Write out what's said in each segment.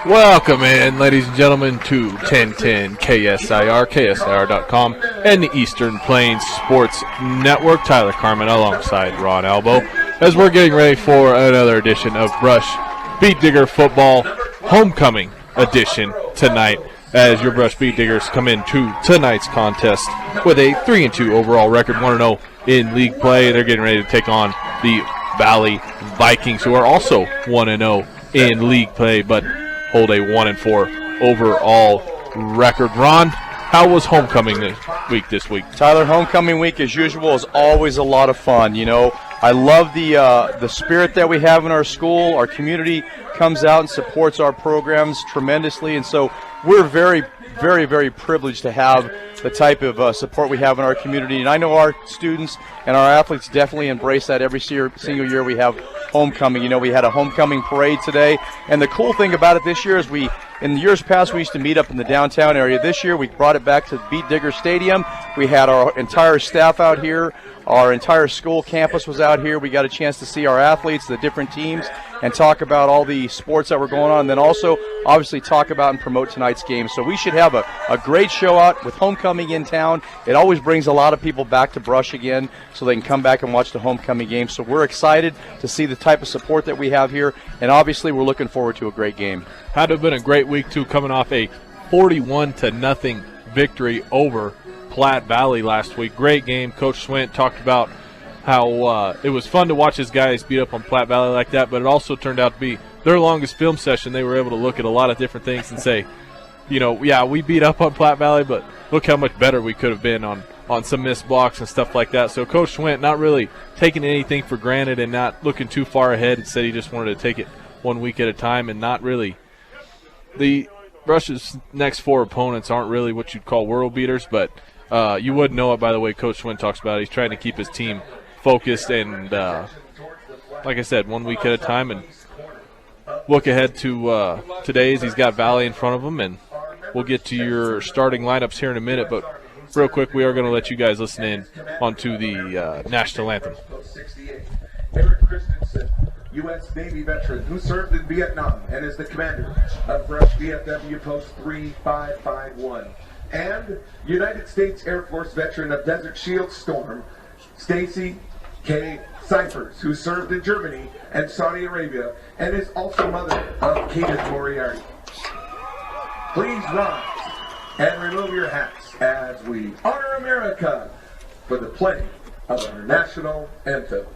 Welcome in, ladies and gentlemen, to 1010 KSIR, KSIR.com, and the Eastern Plains Sports Network. Tyler Carmen alongside Ron Albo as we're getting ready for another edition of Brush Beat Digger Football Homecoming Edition tonight, as your Brush Beat Diggers come into tonight's contest with a 3-2 overall record, 1-0 in league play. They're getting ready to take on the Valley Vikings, who are also 1-0 in league play, but hold a 1-4 overall record. Ron, how was homecoming this week? Tyler, homecoming week, as usual, is always a lot of fun. You know, I love the spirit that we have in our school. Our community comes out and supports our programs tremendously, and so we're very, very, very privileged to have the type of support we have in our community. And I know our students and our athletes definitely embrace that every single year we have homecoming. You know, we had a homecoming parade today, and the cool thing about it this year is in the years past, we used to meet up in the downtown area. This year, we brought it back to Beat Digger Stadium. We had our entire staff out here. Our entire school campus was out here. We got a chance to see our athletes, the different teams, and talk about all the sports that were going on, and then also, obviously, talk about and promote tonight's game. So we should have a great show out with homecoming in town. It always brings a lot of people back to Brush again so they can come back and watch the homecoming game. So we're excited to see the type of support that we have here, and obviously we're looking forward to a great game. Had to have been a great week, too, coming off a 41-0 victory over Platte Valley last week. Great game. Coach Swint talked about how it was fun to watch his guys beat up on Platte Valley like that, but it also turned out to be their longest film session. They were able to look at a lot of different things and say, you know, yeah, we beat up on Platte Valley, but look how much better we could have been on some missed blocks and stuff like that. So Coach Swint not really taking anything for granted and not looking too far ahead, and said he just wanted to take it 1 week at a time, and not really – the Brush's next 4 opponents aren't really what you'd call world beaters, but you would know it by the way Coach Swint talks about it. He's trying to keep his team focused and, like I said, 1 week at a time, and look ahead to today's. He's got Valley in front of him, and we'll get to your starting lineups here in a minute, but real quick, we are going to let you guys listen in onto the national anthem. Eric Christensen, U.S. Navy veteran who served in Vietnam and is the commander of Brush VFW Post 3551. And United States Air Force veteran of Desert Shield Storm, Stacy K. Cyphers, who served in Germany and Saudi Arabia and is also mother of Kaden Moriarty. Please rise and remove your hats as we honor America for the playing of our national anthem.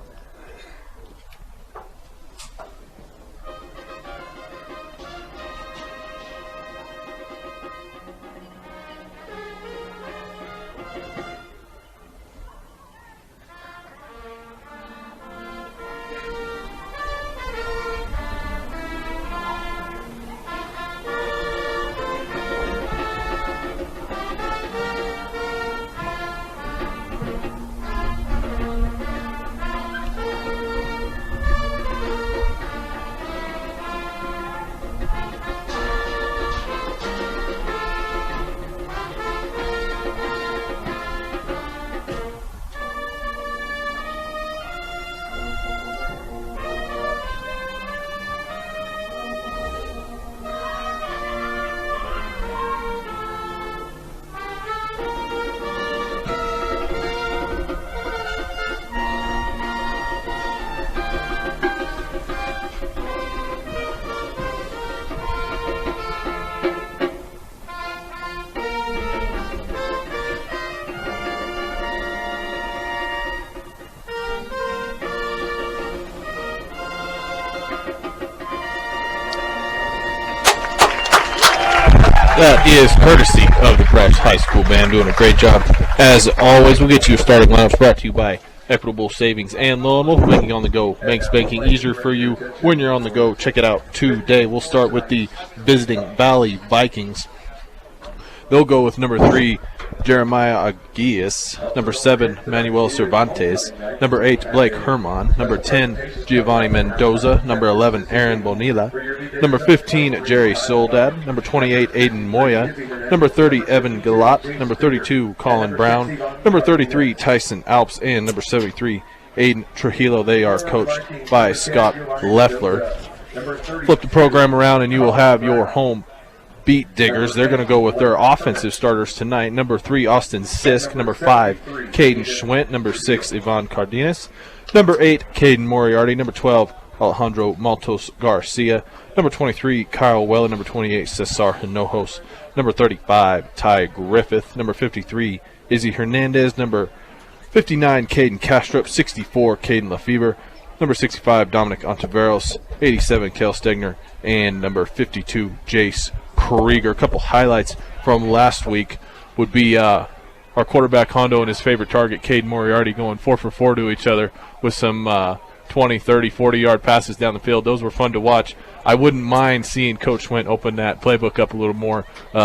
That is courtesy of the Brush High School Band, doing a great job. As always, we'll get you a starting lineup brought to you by Equitable Savings and Loan, making on the go makes banking easier for you when you're on the go. Check it out today. We'll start with the visiting Valley Vikings. They'll go with number 3, Jeremiah Aguias, number 7, Manuel Cervantes, number 8, Blake Herman, number 10, Giovanni Mendoza, number 11, Aaron Bonilla, number 15, Jerry Soldad, number 28, Aiden Moya, number 30, Evan Galat, number 32, Colin Brown, number 33, Tyson Alps, and number 73, Aiden Trujillo. They are coached by Scott Leffler. Flip the program around and you will have your home Beat Diggers. They're going to go with their offensive starters tonight. Number 3, Austin Sisk. Number 5, Caden Schwint. Number 6, Ivan Cardenas. Number 8, Caden Moriarty. Number 12, Alejandro Maltos Garcia. Number 23, Kyle Weller. Number 28, Cesar Hinojos. Number 35, Ty Griffith. Number 53, Izzy Hernandez. Number 59, Caden Kastrup. 64, Caden Lefevre. Number 65, Dominic Ontiveros. 87, Kel Stegner. And number 52, Jace Krieger. A couple highlights from last week would be our quarterback Hondo and his favorite target, Caden Moriarty, going 4 for 4 to each other with some 20, 30, 40-yard passes down the field. Those were fun to watch. I wouldn't mind seeing Coach Schwint open that playbook up a little more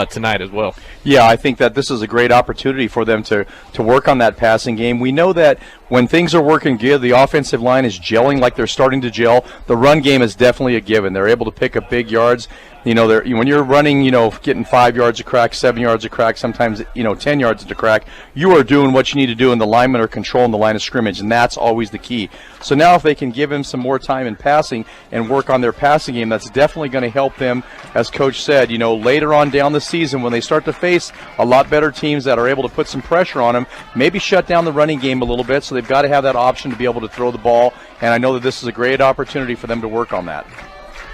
tonight as well. Yeah, I think that this is a great opportunity for them to work on that passing game. We know that when things are working good, the offensive line is gelling like they're starting to gel. The run game is definitely a given. They're able to pick up big yards. You know, when you're running, getting 5 yards a crack, 7 yards a crack, sometimes, 10 yards a crack, you are doing what you need to do, and the linemen are controlling the line of scrimmage, and that's always the key. So now if they can give him some more time in passing and work on their passing game, that's definitely going to help them, as Coach said, later on down the season when they start to face a lot better teams that are able to put some pressure on them, maybe shut down the running game a little bit, so they've got to have that option to be able to throw the ball, and I know that this is a great opportunity for them to work on that.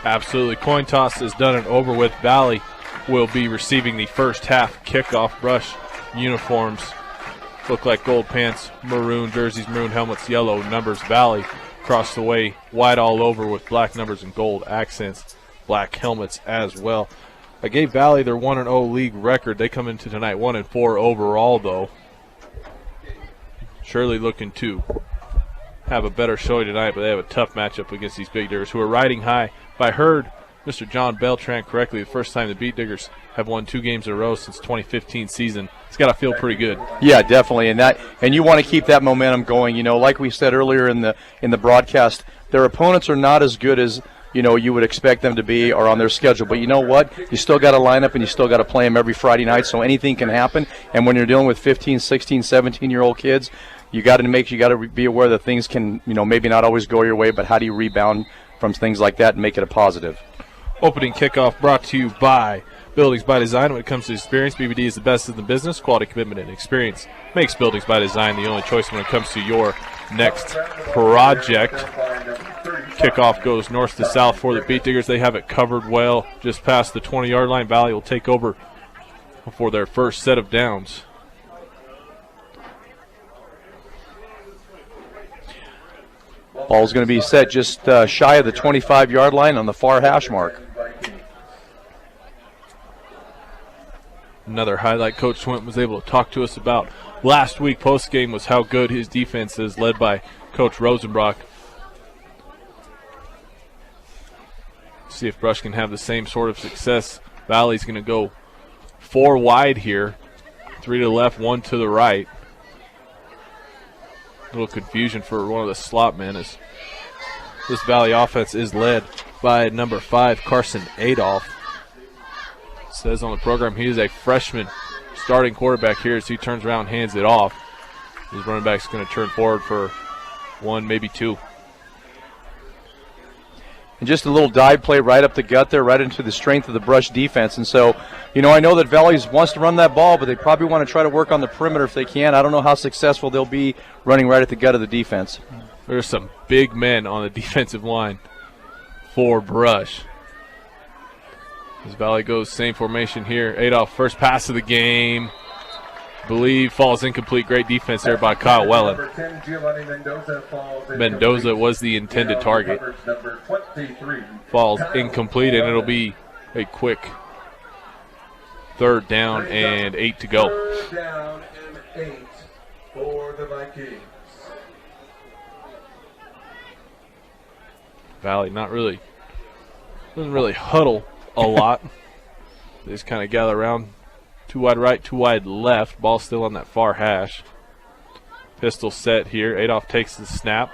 Absolutely. Coin toss is done and over with. Valley will be receiving the first half kickoff. Brush uniforms look like gold pants, maroon jerseys, maroon helmets, yellow numbers. Valley across the way, white all over with black numbers and gold accents, black helmets as well. I gave Valley their 1-0 league record. They come into tonight 1-4 overall, though. Surely looking to have a better showing tonight, but they have a tough matchup against these Big Diggers who are riding high. If I heard Mr. John Beltran correctly, the first time the Beat Diggers have won 2 games in a row since 2015 season. It's got to feel pretty good. Yeah, definitely, and you want to keep that momentum going. Like we said earlier in the broadcast, their opponents are not as good as you would expect them to be or on their schedule. But you know what? You still got to line up and you still got to play them every Friday night, so anything can happen. And when you're dealing with 15, 16, 17-year-old kids, you got to be aware that things can, maybe not always go your way, but how do you rebound from things like that and make it a positive? Opening kickoff brought to you by Buildings by Design. When it comes to experience, BBD is the best in the business. Quality, commitment, and experience makes Buildings by Design the only choice when it comes to your next project. Kickoff goes north to south for the Beat Diggers. They have it covered well just past the 20-yard line. Valley will take over for their first set of downs. Ball's going to be set just shy of the 25-yard line on the far hash mark. Another highlight Coach Schwint was able to talk to us about last week post-game was how good his defense is, led by Coach Rosenbrock. See if Brush can have the same sort of success. Valley's going to go 4 wide here, 3 to the left, 1 to the right. A little confusion for one of the slot men as this Valley offense is led by number 5, Carson Adolph. It says on the program he is a freshman starting quarterback here as he turns around and hands it off. His running back's going to turn forward for 1, maybe 2. And just a little dive play right up the gut there, right into the strength of the Brush defense. And so, I know that Valley wants to run that ball, but they probably want to try to work on the perimeter if they can. I don't know how successful they'll be running right at the gut of the defense. There's some big men on the defensive line for Brush. As Valley goes same formation here. Adolph, first pass of the game. Believe falls incomplete. Great defense there by Kyle Wellen. Mendoza was the intended target. Falls incomplete, and it'll be a quick 3rd down and 8 to go. 3rd down and 8 for the Vikings. Valley doesn't really huddle a lot. They just kind of gather around. 2 wide right, 2 wide left. Ball still on that far hash. Pistol set here. Adolph takes the snap.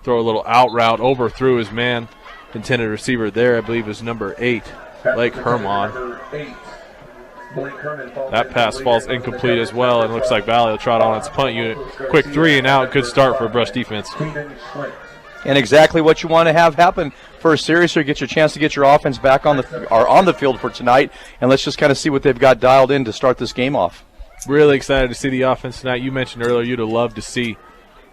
Throw a little out route, overthrew his man. Intended receiver there, I believe, is number 8, Blake Herman. That pass falls incomplete as well, and looks like Valley will trot on its punt unit. Quick 3 and out. Good start for a Brush defense. and exactly what you want to have happen for a series, so you get your chance to get your offense back on the field for tonight, and let's just kind of see what they've got dialed in to start this game off. Really excited to see the offense tonight. You mentioned earlier you'd have loved to see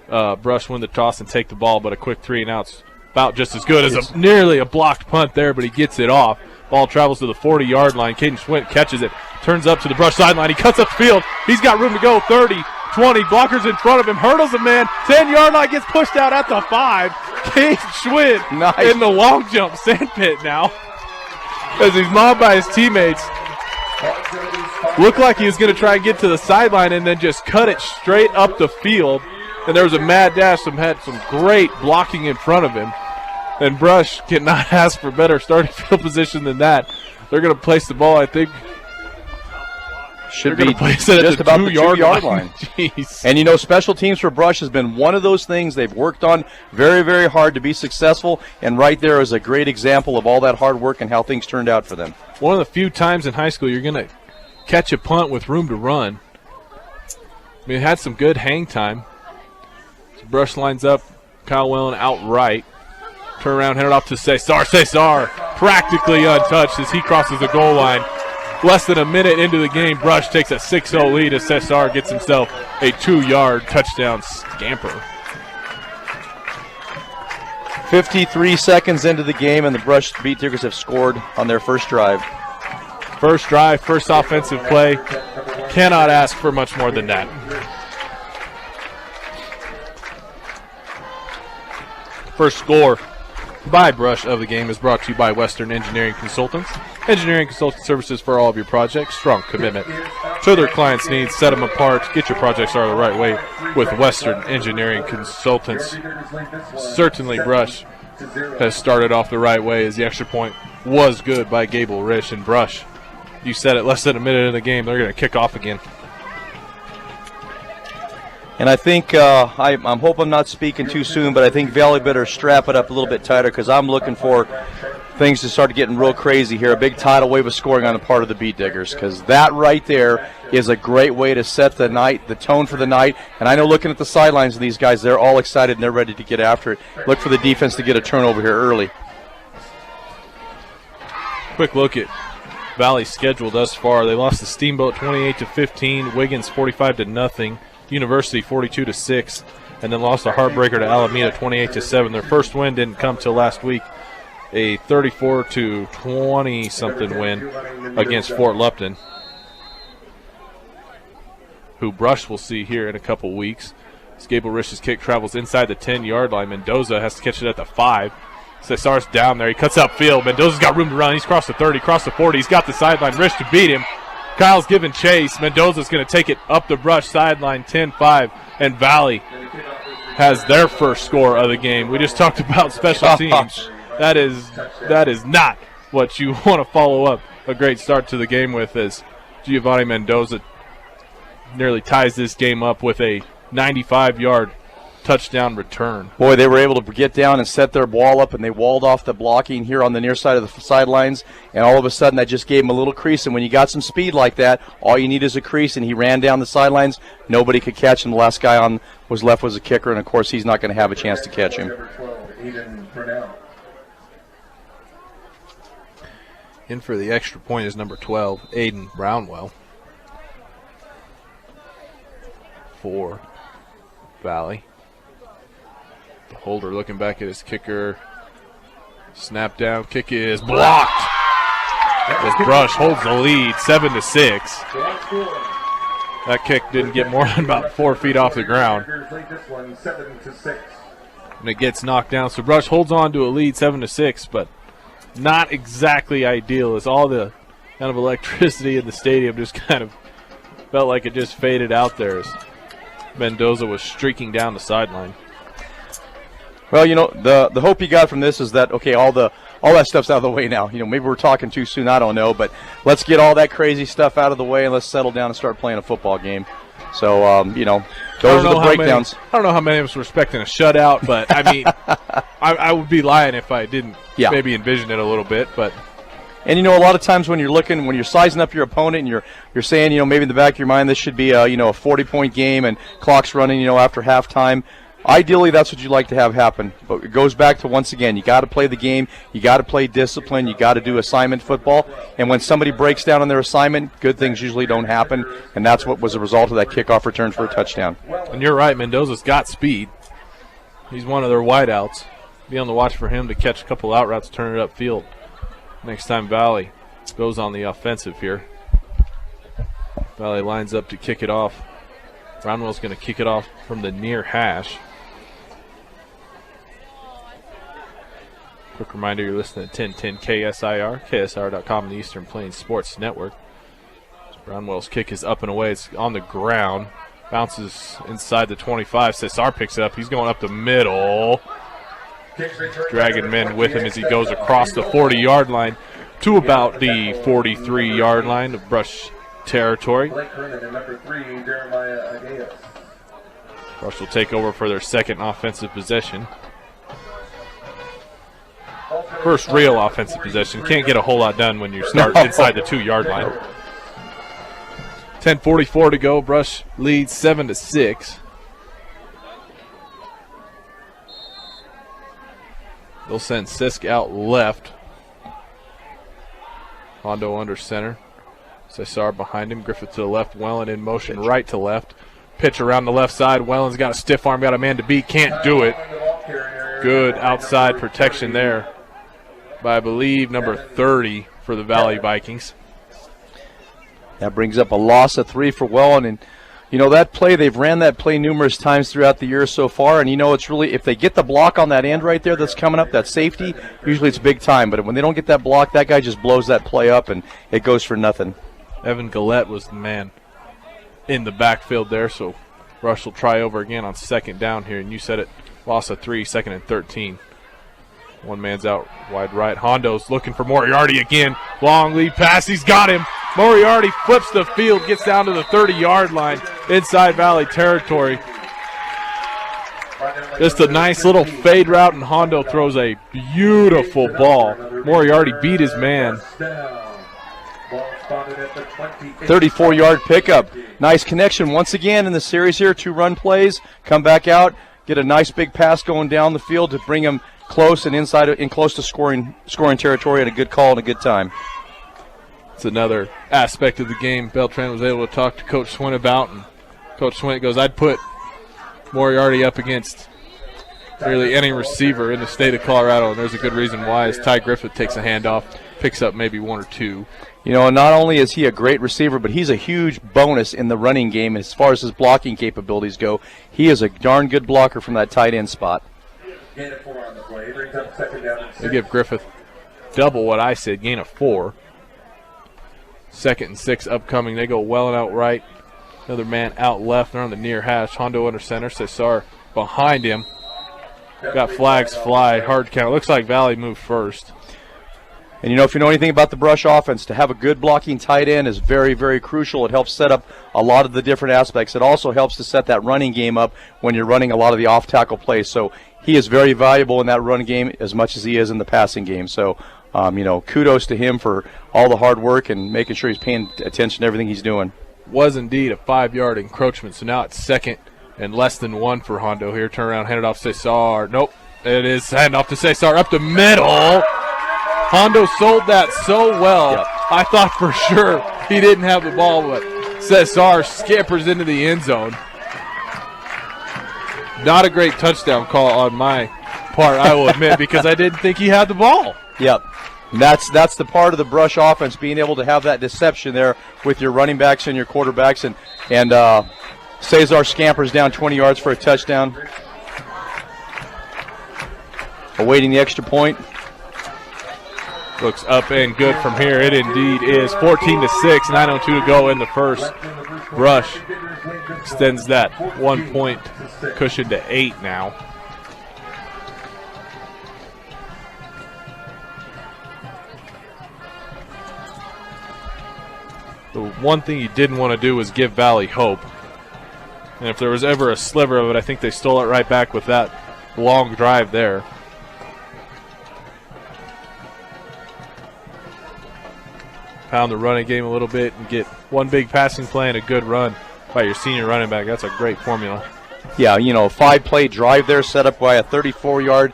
Brush win the toss and take the ball, but a quick 3-and-out's about just as good as nearly a blocked punt there, but he gets it off. Ball travels to the 40-yard line. Caden Schwint catches it, turns up to the Brush sideline. He cuts up the field. He's got room to go. 30, 20, blockers in front of him, hurdles a man. 10-yard line, gets pushed out at the 5. Caden Schwint in the long jump sandpit now as he's mobbed by his teammates. Looked like he was going to try and get to the sideline and then just cut it straight up the field. And there was a mad dash. Had some great blocking in front of him. And Brush cannot ask for better starting field position than that. They're going to place the ball, I think. Should be just about the 2-yard line. Jeez. And, you know, special teams for Brush has been one of those things they've worked on very, very hard to be successful. And right there is a great example of all that hard work and how things turned out for them. One of the few times in high school you're going to catch a punt with room to run. I mean, it had some good hang time. So Brush lines up Kyle Wellen out right. Turn around, hand it off to Cesar. Cesar practically untouched as he crosses the goal line. Less than a minute into the game, Brush takes a 6-0 lead as Cesar gets himself a 2-yard touchdown scamper. 53 seconds into the game, and the Brush Beat Diggers have scored on their first drive. First drive, first offensive play. Cannot ask for much more than that. First score by Brush of the game is brought to you by Western Engineering Consultants. Engineering consulting services for all of your projects. Strong commitment to their clients' needs. Set them apart. Get your projects started the right way with Western Engineering Consultants. Certainly Brush has started off the right way as the extra point was good by Gable Risch. And Brush, you said it, less than a minute in the game, they're going to kick off again. And I think, I'm hoping I'm not speaking too soon, but I think Valley better strap it up a little bit tighter because I'm looking for things to start getting real crazy here. A big tidal wave of scoring on the part of the Beat Diggers, because that right there is a great way to set the night, the tone for the night. And I know looking at the sidelines of these guys, they're all excited and they're ready to get after it. Look for the defense to get a turnover here early. Quick look at Valley's schedule thus far. They lost to Steamboat 28-15, Wiggins 45-0. University 42-6, and then lost a heartbreaker to Alameda 28-7. Their first win didn't come till last week, a 34-20 something win against Fort Lupton, who Brush will see here in a couple weeks. Gable Risch's kick travels inside the 10-yard line. Mendoza has to catch it at the 5. Cesar's down there. He cuts upfield. Mendoza's got room to run. He's crossed the 30, crossed the 40. He's got the sideline. Risch to beat him. Kyle's giving chase. Mendoza's going to take it up the Brush sideline, 10-5, and Valley has their first score of the game. We just talked about special teams. That is not what you want to follow up a great start to the game with, as Giovanni Mendoza nearly ties this game up with a 95-yard touchdown return. Boy, they were able to get down and set their wall up, and they walled off the blocking here on the near side of the sidelines, and all of a sudden that just gave him a little crease. And when you got some speed like that, all you need is a crease, and he ran down the sidelines. Nobody could catch him. The last guy on was left was a kicker, and of course he's not going to have a chance to catch him. In for the extra point is number 12, Aiden Brownwell, for Valley. The holder looking back at his kicker. Snap down, kick is blocked. As Brush holds the lead, 7-6. That kick didn't get more than about 4 feet off the ground. And it gets knocked down. So Brush holds on to a lead, 7-6, but not exactly ideal, as all the kind of electricity in the stadium just kind of felt like it just faded out there as Mendoza was streaking down the sideline. Well, you know, the hope you got from this is that, okay, all that stuff's out of the way now. You know, maybe we're talking too soon, I don't know, but let's get all that crazy stuff out of the way and let's settle down and start playing a football game. So, you know, those are the breakdowns. I don't know how many of us were expecting a shutout, but, I mean, I would be lying if I didn't maybe envision it a little bit. But and, you know, a lot of times when you're sizing up your opponent and you're saying, you know, maybe in the back of your mind this should be a 40-point game and clock's running, you know, after halftime, ideally, that's what you'd like to have happen. But it goes back to, once again, you got to play the game, you got to play discipline, you got to do assignment football. And when somebody breaks down on their assignment, good things usually don't happen. And that's what was a result of that kickoff return for a touchdown. And you're right, Mendoza's got speed. He's one of their wideouts. Be on the watch for him to catch a couple out routes, turn it upfield. Next time Valley goes on the offensive here. Valley lines up to kick it off. Brownwell's going to kick it off from the near hash. Quick reminder, you're listening to 1010 KSIR, KSIR.com, and the Eastern Plains Sports Network. Brownwell's kick is up and away. It's on the ground. Bounces inside the 25. Cesar picks it up. He's going up the middle. Dragging men with him as he goes across the 40-yard line to about the 43-yard line of Brush territory. Brush will take over for their second offensive possession. First real offensive possession. Can't get a whole lot done when you start inside the 2-yard line. 10:44 to go. Brush leads 7-6. They'll send Sisk out left. Hondo under center. Cesar behind him. Griffith to the left. Wellen in motion right to left. Pitch around the left side. Wellen's got a stiff arm. Got a man to beat. Can't do it. Good outside protection there by, I believe, number 30 for the Valley Vikings. That brings up a loss of 3 for Wellen. And, you know, that play, they've ran that play numerous times throughout the year so far. And, you know, it's really, if they get the block on that end right there that's coming up, that safety, usually it's big time. But when they don't get that block, that guy just blows that play up and it goes for nothing. Evan Gillette was the man in the backfield there. So Rush will try over again on second down here. And you said it, loss of 3, second and 13. One man's out wide right. Hondo's looking for Moriarty again. Long lead pass. He's got him. Moriarty flips the field, gets down to the 30-yard line inside Valley territory. Just a nice little fade route, and Hondo throws a beautiful ball. Moriarty beat his man. 34-yard pickup. Nice connection once again in the series here. 2 run plays. Come back out. Get a nice big pass going down the field to bring him close and inside and close to scoring territory at a good call and a good time. It's another aspect of the game Beltran was able to talk to Coach Swint about, and Coach Swint goes, I'd put Moriarty up against nearly any receiver in the state of Colorado, and there's a good reason why, as Ty Griffith takes a handoff, picks up maybe 1 or 2. You know, not only is he a great receiver, but he's a huge bonus in the running game as far as his blocking capabilities go. He is a darn good blocker from that tight end spot. They give Griffith double what I said, gain of 4. 2nd and 6 upcoming. They go well and out right. Another man out left. They're on the near hash. Hondo under center. Cesar behind him. Got flags fly. Hard count. Looks like Valley moved first. And, you know, if you know anything about the Brush offense, to have a good blocking tight end is very, very crucial. It helps set up a lot of the different aspects. It also helps to set that running game up when you're running a lot of the off-tackle plays. So he is very valuable in that run game as much as he is in the passing game. So, you know, kudos to him for all the hard work and making sure he's paying attention to everything he's doing. Was indeed a 5-yard encroachment. So now it's 2nd and less than 1 for Hondo here. Turn around, hand it off to Cesar. Nope, it is hand off to Cesar up the middle. Hondo sold that so well. Yep. I thought for sure he didn't have the ball, but Cesar scampers into the end zone. Not a great touchdown call on my part, I will admit, because I didn't think he had the ball. Yep. That's the part of the Brush offense, being able to have that deception there with your running backs and your quarterbacks. And Cesar scampers down 20 yards for a touchdown. Awaiting the extra point. Looks up and good from here. It indeed is 14-6, 9:02 to go in the first. Brush extends that 1-point cushion to 8 now. The one thing you didn't want to do was give Valley hope. And if there was ever a sliver of it, I think they stole it right back with that long drive there. Pound the running game a little bit and get one big passing play and a good run by your senior running back. That's a great formula. Yeah, 5-play drive there set up by a 34-yard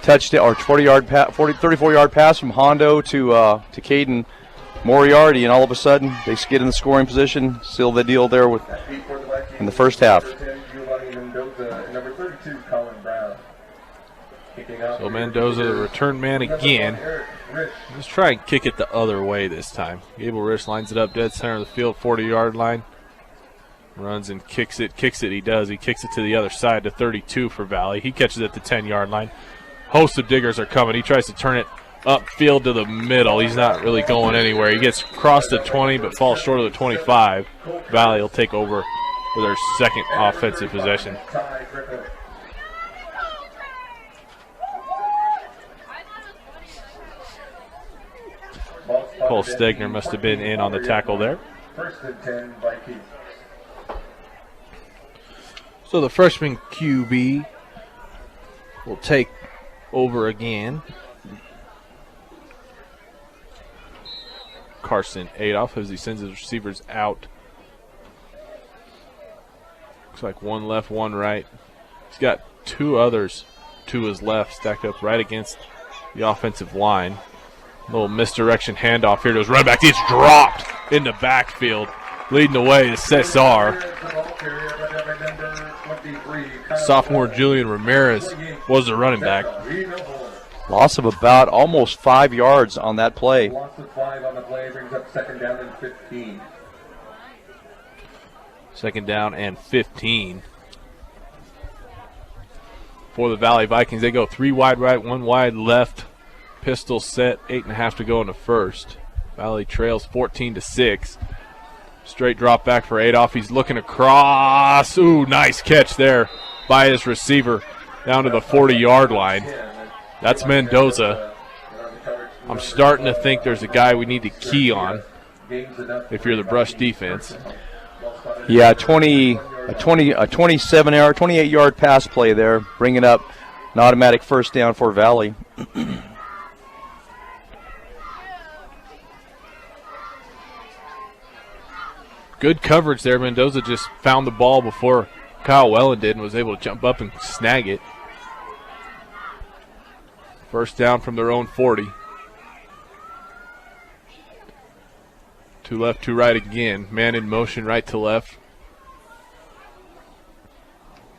touchdown or 34-yard pass from Hondo to Caden Moriarty, and all of a sudden they get in the scoring position, seal the deal there in the first half. So Mendoza, the return man again. Let's try and kick it the other way this time. Gable Rich lines it up dead center of the field, 40-yard line. Runs and kicks it. He does. He kicks it to the other side to 32 for Valley. He catches it at the 10-yard line. Host of diggers are coming. He tries to turn it upfield to the middle. He's not really going anywhere. He gets across the 20 but falls short of the 25. Valley will take over for their second offensive possession. Cole Stegner must have been in on the tackle there. First and 10 Vikings. So the freshman QB will take over again. Carson Adolph as he sends his receivers out. Looks like one left, one right. He's got two others to his left stacked up right against the offensive line. Little misdirection handoff here to his running back. He's dropped in the backfield. Leading the way is Cesar. Sophomore Julian Ramirez was the running back. Loss of about almost 5 yards on that play. Loss of 5 on the play brings up second down and 15. Second down and 15. For the Valley Vikings, they go 3 wide right, 1 wide left. Pistol set, 8.5 to go in the first. Valley trails 14-6. Straight drop back for Adolph. He's looking across. Ooh, nice catch there by his receiver down to the 40-yard line. That's Mendoza. I'm starting to think there's a guy we need to key on if you're the Brush defense. Yeah, a 28-yard pass play there, bringing up an automatic first down for Valley. Good coverage there. Mendoza just found the ball before Kyle Wellen did and was able to jump up and snag it. First down from their own 40. 2 left, 2 right again. Man in motion, right to left.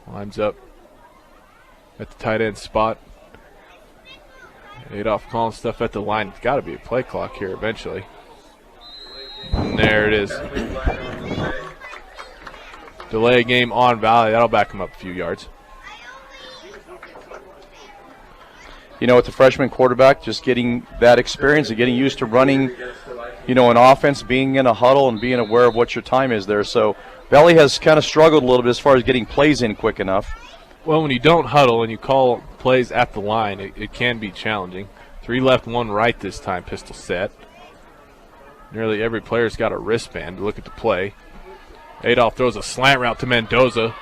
Lines up at the tight end spot. Adolph calling stuff at the line. It's got to be a play clock here eventually. And there it is. Delay a game on Valley. That'll back him up a few yards. With the freshman quarterback, just getting that experience and getting used to running, an offense, being in a huddle and being aware of what your time is there. So Valley has kind of struggled a little bit as far as getting plays in quick enough. Well, when you don't huddle and you call plays at the line, it can be challenging. 3 left, 1 right this time, pistol set. Nearly every player's got a wristband to look at the play. Adolph throws a slant route to Mendoza,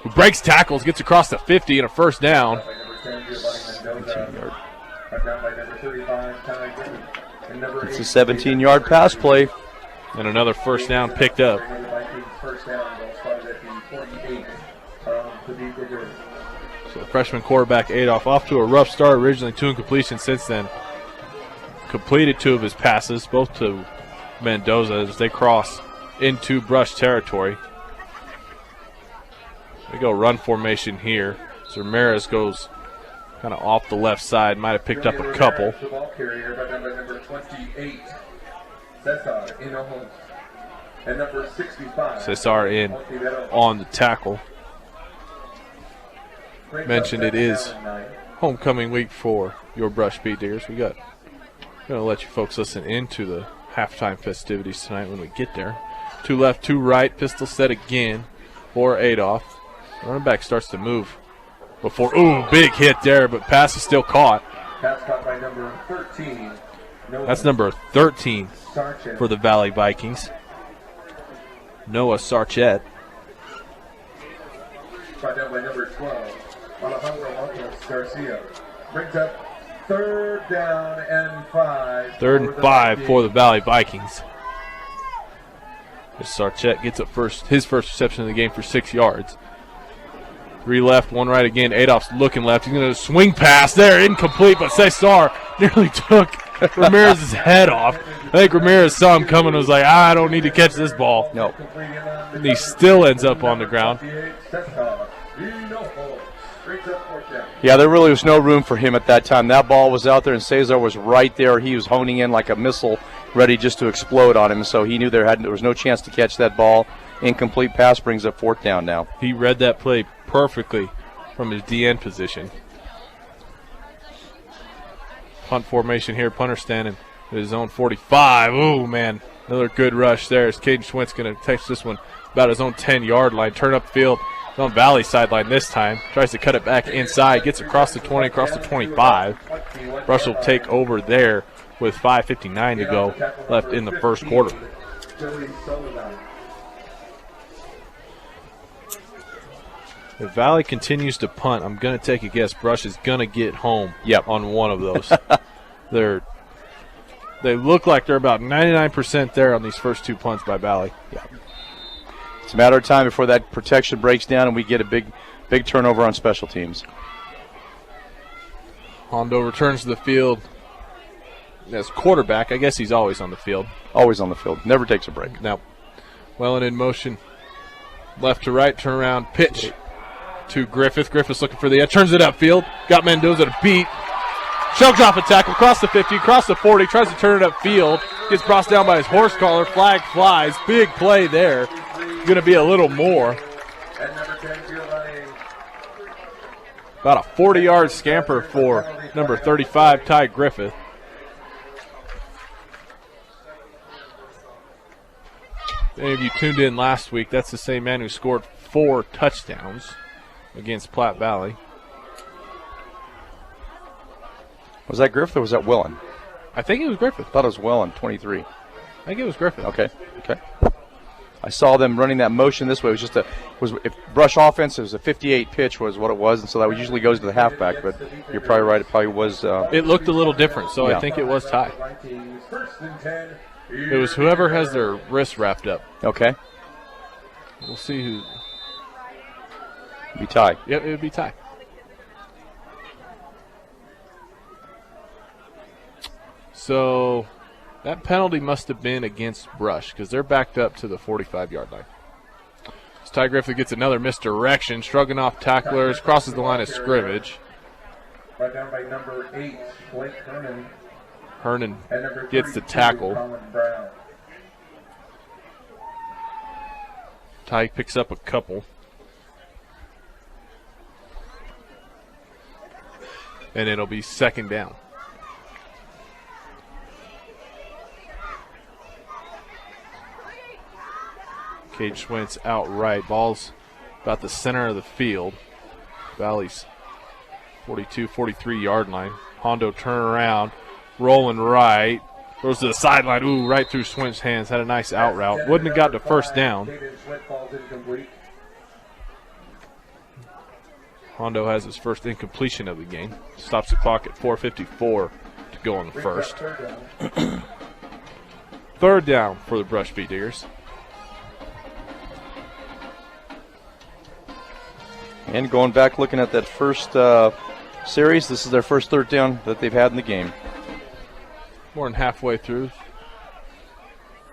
who breaks tackles, gets across the 50 and a first down. It's a 17-yard pass play. And another first down picked up. So the freshman quarterback Adolph off to a rough start, originally 2 incompletions since then. Completed 2 of his passes, both to Mendoza as they cross into Brush territory. They go run formation here. So Ramirez goes kind of off the left side, might have picked up a couple. Cesar in on the tackle. Mentioned it is homecoming week for your Brush Speed Diggers. We're going to let you folks listen into the halftime festivities tonight when we get there. 2 left, 2 right, pistol set again for Adolph. Running back starts to move before, ooh, big hit there, but pass is still caught. Pass caught by number 13. That's number 13 for the Valley Vikings. Noah Sarchett. Brought down by number 12, Alejandro Montes Garcia. Brings up 3rd down and 5. 3rd and 5 for the Valley Vikings. As Sarchett gets up his first reception of the game for 6 yards. 3 left, 1 right again. Adolph's looking left. He's going to swing pass there, incomplete, but Cesar nearly took Ramirez's head off. I think Ramirez saw him coming and was like, I don't need to catch this ball. No. And he still ends up on the ground. Yeah, there really was no room for him at that time. That ball was out there, and Cesar was right there. He was honing in like a missile, ready just to explode on him. So he knew there was no chance to catch that ball. Incomplete pass brings up 4th down now. He read that play perfectly from his DN position. Punt formation here. Punter standing at his own 45. Ooh, man. Another good rush there as Caden Schwintz going to catch this one about his own 10-yard line. Turn up field. He's on Valley sideline this time. Tries to cut it back inside. Gets across the 20, across the 25. Brush will take over there with 5:59 to go left in the first quarter. If Valley continues to punt, I'm going to take a guess Brush is going to get home on one of those. They look like they're about 99% there on these first 2 punts by Valley. Yeah. It's a matter of time before that protection breaks down and we get a big turnover on special teams. Hondo returns to the field as quarterback. I guess he's always on the field. Always on the field. Never takes a break. Now, Wellen in motion. Left to right, turn around, pitch to Griffith. Griffith's looking for the edge. Turns it upfield. Got Mendoza to beat. Shell drop a tackle. Across the 50, across the 40. Tries to turn it upfield. Gets crossed down by his horse collar. Flag flies. Big play there. Going to be a little more. About a 40-yard scamper for number 35, Ty Griffith. If any of you tuned in last week, that's the same man who scored 4 touchdowns against Platte Valley. Was that Griffith or was that Wellen? I think it was Griffith. I thought it was Wellen, 23. I think it was Griffith. Okay. I saw them running that motion this way. It was if Brush offense, it was a 58 pitch was what it was, and so that usually goes to the halfback. But you're probably right. It probably was. It looked a little different, so yeah. I think it was Ty. It was whoever has their wrists wrapped up. Okay. We'll see who. Be Ty. Yep, it would be Ty. So that penalty must have been against Brush because they're backed up to the 45-yard line. As Ty Griffith gets another misdirection, shrugging off tacklers, crosses the line of scrimmage. Right down by number 8, Blake Herman. Hernan gets the tackle. Ty picks up a couple. And it'll be 2nd down. Cade Schwintz out right. Ball's about the center of the field. Valley's 42, 43-yard line. Hondo turn around, rolling right. Goes to the sideline. Ooh, right through Schwintz's hands. Had a nice out route. Wouldn't have got to 1st down. Hondo has his first incompletion of the game. Stops the clock at 4:54 to go on the first. 3rd down for the Brush Beat Diggers. And going back looking at that first series, this is their first 3rd down that they've had in the game. More than halfway through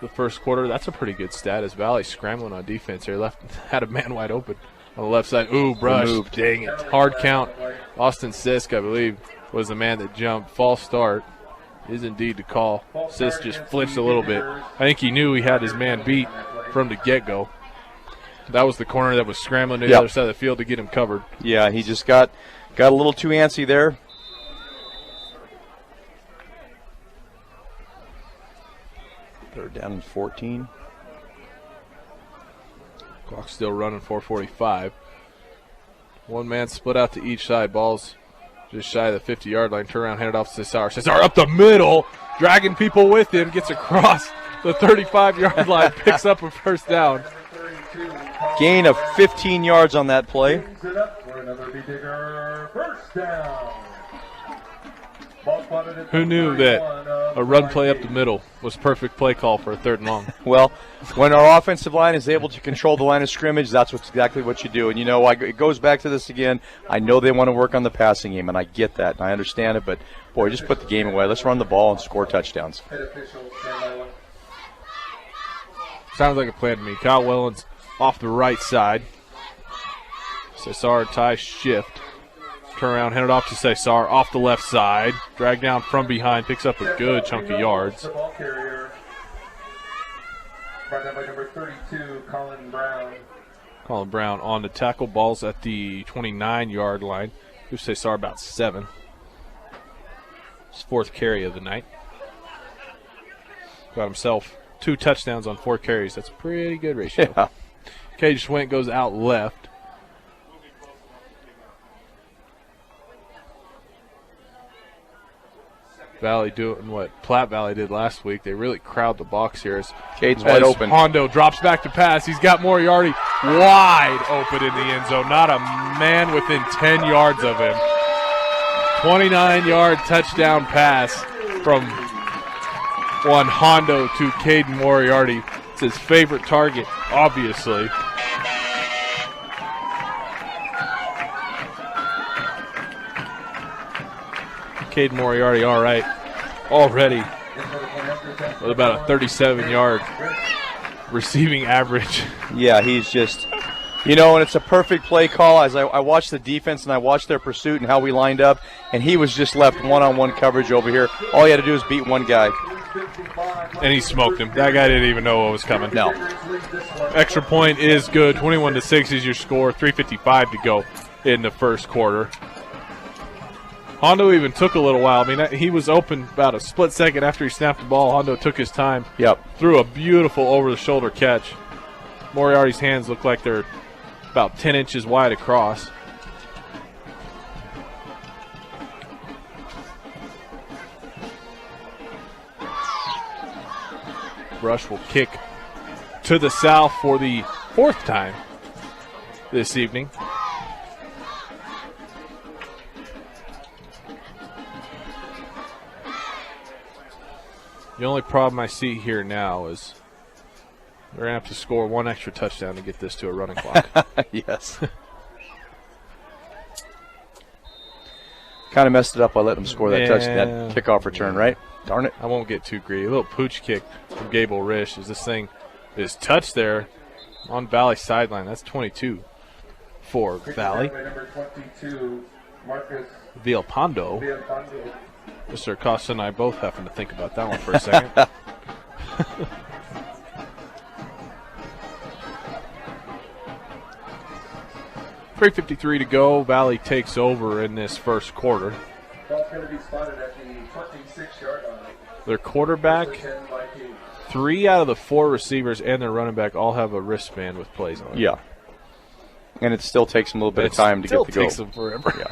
the first quarter. That's a pretty good stat as Valley scrambling on defense here. Had a man wide open on the left side. Ooh, Brush. Removed. Dang it. Hard count. Austin Sisk, I believe, was the man that jumped. False start is indeed the call. Sisk just flinched a little bit. I think he knew he had his man beat from the get-go. That was the corner that was scrambling to the other side of the field to get him covered. Yeah, he just got a little too antsy there. They're down in 14. Clock still running, 4:45. One man split out to each side. Ball's just shy of the 50-yard line. Turn around, hand it off to Cesar. Cesar up the middle, dragging people with him. Gets across the 35-yard line. Picks up a 1st down. Gain of 15 yards on that play. Brings it up for another Beat Digger 1st down. Ball Who knew that a run play up the middle was perfect play call for a 3rd and long? Well, when our offensive line is able to control the line of scrimmage, that's exactly what you do. And, it goes back to this again. I know they want to work on the passing game, and I get that, and I understand it. But, boy, just put the game away. Let's run the ball and score touchdowns. Sounds like a plan to me. Kyle Wellens off the right side. Cesar Ty shift. Turn around, hand it off to Cesar off the left side. Drag down from behind, picks up a good chunk of yards. Ball carrier, brought down by number 32, Colin Brown. Colin Brown on the tackle. Ball's at the 29-yard line. Gives Cesar about 7. His 4th carry of the night. Got himself 2 touchdowns on 4 carries. That's a pretty good ratio. Yeah. Cage Swint goes out left. Valley doing what Platte Valley did last week. They really crowd the box here. Cade's wide open. Hondo drops back to pass. He's got Moriarty wide open in the end zone. Not a man within 10 yards of him. 29-yard touchdown pass from one Hondo to Caden Moriarty. It's his favorite target, obviously. Caden Moriarty, all right, already with about a 37-yard receiving average. Yeah, he's just, and it's a perfect play call. As I watched the defense and I watched their pursuit and how we lined up, and he was just left one-on-one coverage over here. All he had to do was beat one guy. And he smoked him. That guy didn't even know what was coming. No. Extra point is good. 21-6 is your score. 3:55 to go in the first quarter. Hondo even took a little while. I mean, he was open about a split second after he snapped the ball. Hondo took his time. Yep. Threw a beautiful over-the-shoulder catch. Moriarty's hands look like they're about 10 inches wide across. Rush will kick to the south for the 4th time this evening. The only problem I see here now is they're going to have to score 1 extra touchdown to get this to a running clock. Yes. Kind of messed it up by letting them score that touchdown, that kickoff return, right? Darn it. I won't get too greedy. A little pooch kick from Gable Risch as this thing is touched there on Valley sideline. That's 22 for Valley. Number 22, Marcus Villalpando. Villalpando. Mr. Acosta and I both happen to think about that one for a second. 3:53 to go. Valley takes over in this first quarter. Ball's going to be spotted at the 26-yard line. Their quarterback, 3 out of the 4 receivers and their running back all have a wristband with plays on it. Yeah. And it still takes them a little bit of time to get to go. It still takes them forever. Yeah.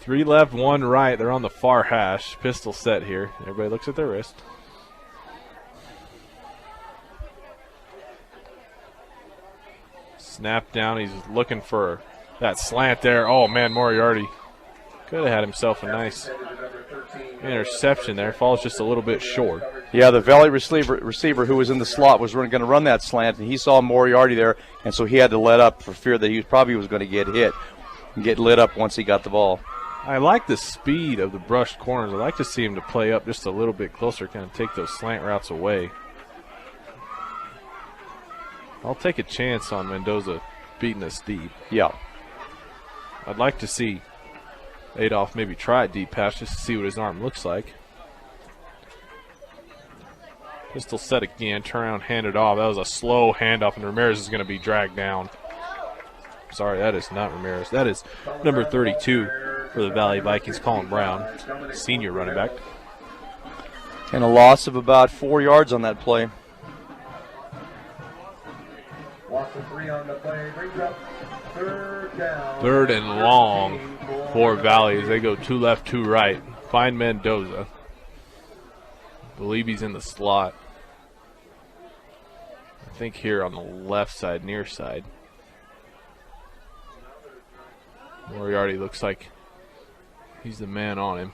3 left, 1 right. They're on the far hash. Pistol set here. Everybody looks at their wrist. Snap down. He's looking for that slant there. Oh, man, Moriarty could have had himself a nice interception there. Falls just a little bit short. Yeah, the Valley receiver who was in the slot was going to run that slant, and he saw Moriarty there, and so he had to let up for fear that he probably was going to get hit and get lit up once he got the ball. I like the speed of the brushed corners. I like to see him to play up just a little bit closer, kind of take those slant routes away. I'll take a chance on Mendoza beating us deep. Yeah. I'd like to see Adolph maybe try a deep pass just to see what his arm looks like. Pistol set again, turn around, hand it off. That was a slow handoff, and Ramirez is going to be dragged down. Sorry, that is not Ramirez. That is number 32 for the Valley Vikings, Colin Brown, senior running back. And a loss of about 4 yards on that play. Loss of 3 on the play. Brings up 3rd down. 3rd and long for Valley as they go 2 left, 2 right. Find Mendoza. Believe he's in the slot. I think here on the left side, near side. Moriarty looks like He's the man on him.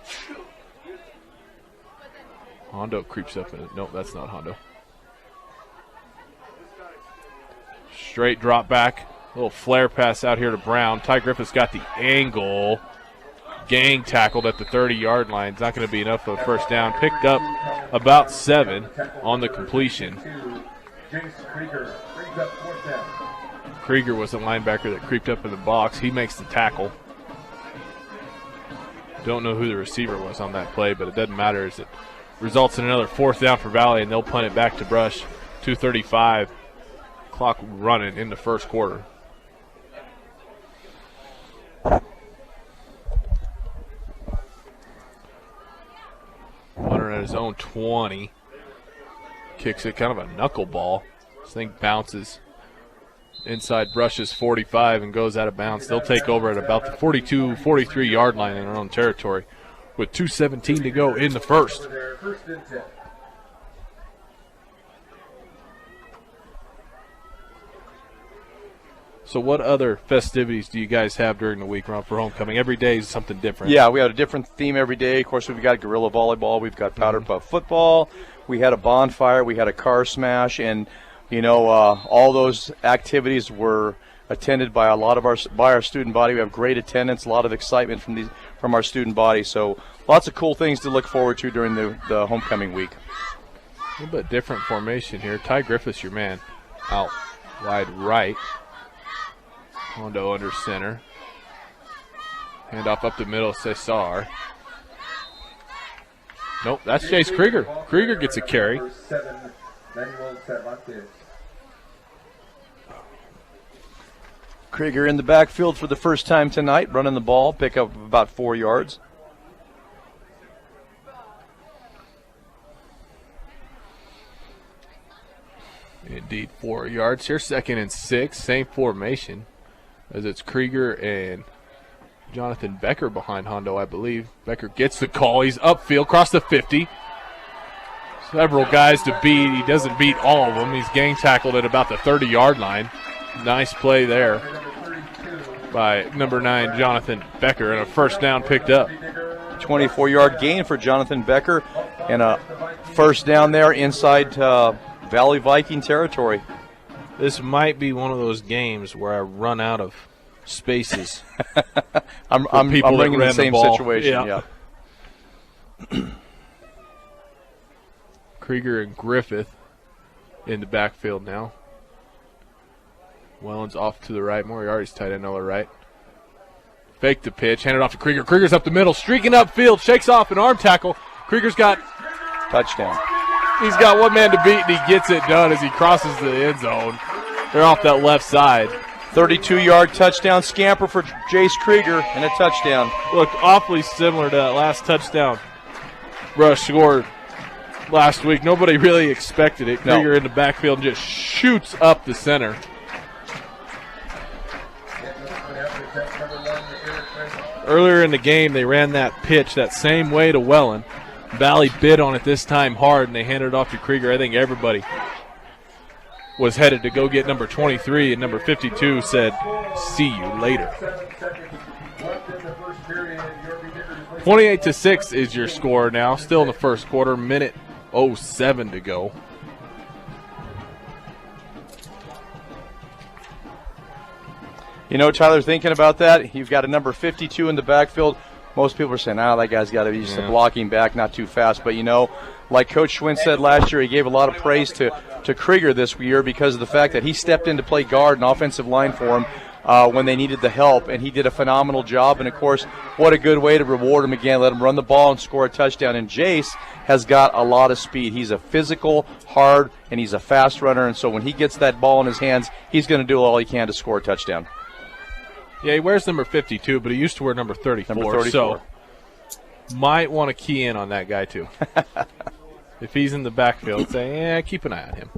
Hondo creeps up in it. Nope, that's not Hondo. Straight drop back. Little flare pass out here to Brown. Ty Griffith's got the angle. Gang tackled at the 30-yard line. It's not going to be enough of a first down. Picked up about 7 on the completion. Krieger was the linebacker that creeped up in the box. He makes the tackle. Don't know who the receiver was on that play, but it doesn't matter as it results in another 4th down for Valley, and they'll punt it back to Brush. 2:35. Clock running in the first quarter. Hunter at his own 20. Kicks it, kind of a knuckleball. This thing bounces inside Brush's 45 and goes out of bounds. They'll take over at about the 42, 43-yard line in their own territory with 2:17 to go in the first. So what other festivities do you guys have during the week, Ron, for homecoming? Every day is something different. Yeah, we have a different theme every day. Of course, we've got gorilla volleyball. We've got powder puff football. We had a bonfire. We had a car smash. And, all those activities were attended by our student body. We have great attendance, a lot of excitement from our student body. So lots of cool things to look forward to during the homecoming week. A little bit different formation here. Ty Griffith's your man out wide right. Hondo under center. Handoff up the middle, Cesar. Nope, that's Chase Krieger. Krieger gets a carry. Krieger in the backfield for the first time tonight, running the ball, pick up about 4 yards. Indeed, 4 yards here. 2nd and 6, same formation as it's Krieger and Jonathan Becker behind Hondo, I believe. Becker gets the call. He's upfield, across the 50. Several guys to beat. He doesn't beat all of them. He's gang tackled at about the 30-yard line. Nice play there by number 9, Jonathan Becker, and a first down picked up. 24-yard gain for Jonathan Becker, and a first down there inside Valley Viking territory. This might be one of those games where I run out of spaces. I'm bringing the same situation. Yeah. Krieger and Griffith in the backfield now. Welland's off to the right. Moriarty's tight end on the right. Fake the pitch, hand it off to Krieger. Krieger's up the middle, streaking upfield, shakes off an arm tackle. Krieger's got touchdown. He's got one man to beat, and he gets it done as he crosses the end zone. They're off that left side. 32-yard touchdown scamper for Jace Krieger and a touchdown. Look, awfully similar to that last touchdown Rush scored last week. Nobody really expected it. No. Krieger in the backfield and just shoots up the center. Earlier in the game, they ran that pitch that same way to Welland. Valley bid on it this time hard, and they handed it off to Krieger. I think everybody was headed to go get number 23, and number 52 said, "See you later." 28-6 is your score now. Still in the first quarter, minute 07 to go. Tyler, thinking about that, you've got a number 52 in the backfield. Most people are saying, that guy's got to be just a blocking back, not too fast. But, like Coach Schwinn said last year, he gave a lot of praise to Krieger this year because of the fact that he stepped in to play guard and offensive line for him when they needed the help, and he did a phenomenal job. And, of course, what a good way to reward him again, let him run the ball and score a touchdown. And Jace has got a lot of speed. He's a physical, hard, and he's a fast runner. And so when he gets that ball in his hands, he's going to do all he can to score a touchdown. Yeah, he wears number 52, but he used to wear number 34. Number 34. So might want to key in on that guy, too. If he's in the backfield, say, keep an eye on him.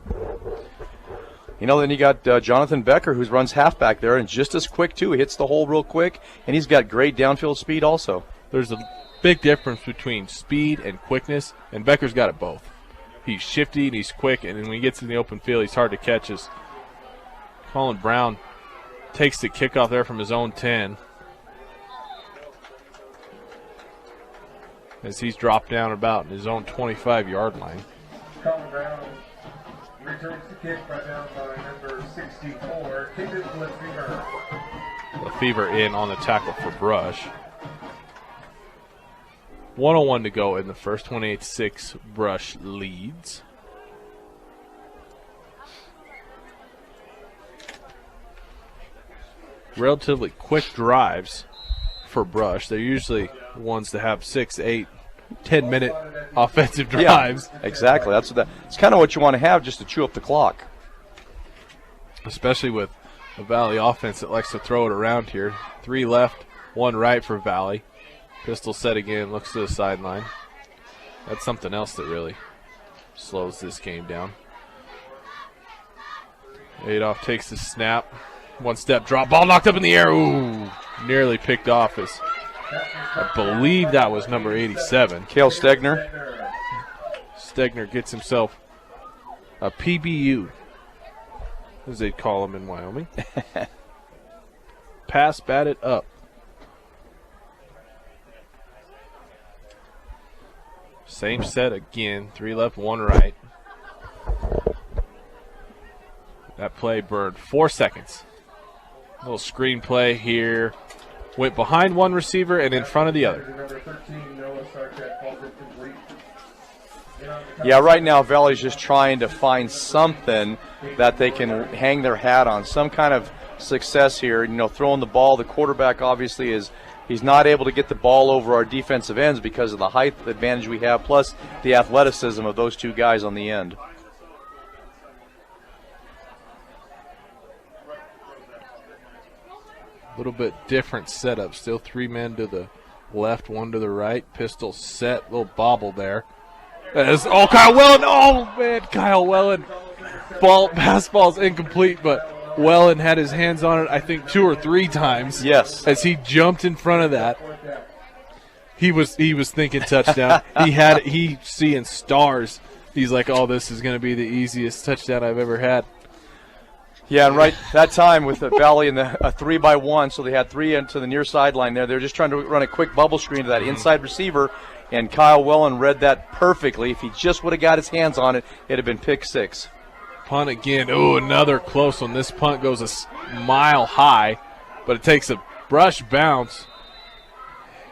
Then you got Jonathan Becker, who runs halfback there, and just as quick, too. He hits the hole real quick, and he's got great downfield speed also. There's a big difference between speed and quickness, and Becker's got it both. He's shifty and he's quick, and then when he gets in the open field, he's hard to catch. As Colin Brown takes the kickoff there from his own 10. as he's dropped down about in his own 25-yard line. Colin Brown returns the kick by down by number 64, Caden Lefevre. Lefevre in on the tackle for Brush. 1:01 to go in the first. 28-6, Brush leads. Relatively quick drives for Brush. They're usually ones that have 6, 8, 10-minute offensive drives. Yeah, exactly. That's kind of what you want to have, just to chew up the clock. Especially with a Valley offense that likes to throw it around here. 3 left, 1 right for Valley. Pistol set again, looks to the sideline. That's something else that really slows this game down. Adolph takes the snap. 1-step drop, ball knocked up in the air. Ooh, nearly picked off as I believe that was number 87. Cale Stegner. Stegner gets himself a PBU, as they call him in Wyoming. Pass batted up. Same set again. 3 left, 1 right. That play burned 4 seconds. Little screen play here. Went behind one receiver and in front of the other. Yeah, right now Valley's just trying to find something that they can hang their hat on, some kind of success here. You know, throwing the ball. The quarterback obviously he's not able to get the ball over our defensive ends because of the height advantage we have, plus the athleticism of those 2 guys on the end. A little bit different setup. Still 3 men to the left, 1 to the right. Pistol set. Little bobble there. Oh, Kyle Wellen. Oh, man. Kyle Wellen. Pass ball's incomplete, but Wellen had his hands on it, I think, 2 or 3 times. Yes. As he jumped in front of that. He was thinking touchdown. He's seeing stars. He's like, oh, this is going to be the easiest touchdown I've ever had. Yeah, and right that time with the Valley in a 3-by-1, so they had 3 into the near sideline there. They're just trying to run a quick bubble screen to that inside receiver, and Kyle Wellen read that perfectly. If he just would have got his hands on it, it'd have been pick 6. Punt again. Oh, another close one. This punt goes a mile high, but it takes a brush bounce.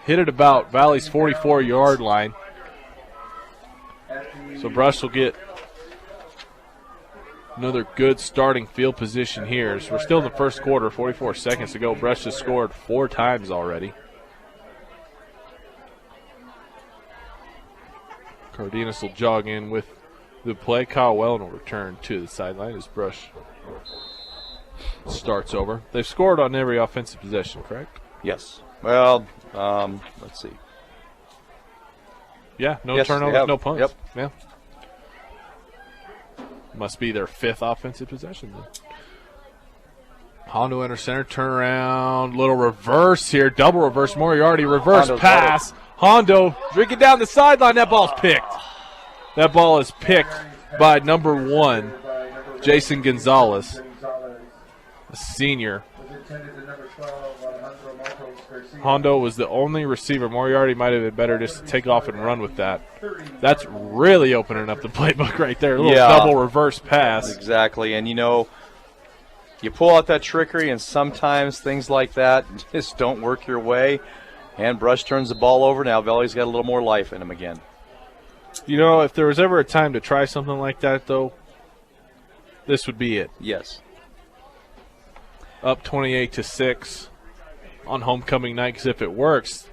Hit it about Valley's 44-yard line. So Brush will get another good starting field position here. So we're still in the first quarter, 44 seconds to go. Brush has scored 4 times already. Cardenas will jog in with the play. Kyle Wellen will return to the sideline as Brush starts over. They've scored on every offensive possession, correct? Yes. Well, let's see. Yeah, no Yes, turnovers, no punts. Yep. Yeah. Must be their 5th offensive possession then. Hondo enter center, turn around, little reverse here, double reverse, Moriarty, reverse Hondo's pass. Hondo drinking down the sideline, that ball's picked. That ball is picked by number 1, Jason Gonzalez, a senior. Hondo was the only receiver. Moriarty might have been better just to take off and run with that. That's really opening up the playbook right there. A little double reverse pass. Exactly, and you know, you pull out that trickery, and sometimes things like that just don't work your way. And Brush turns the ball over. Now Valley's got a little more life in him again. You know, if there was ever a time to try something like that, though, this would be it. Yes. Up 28-6 on homecoming night, because if it works,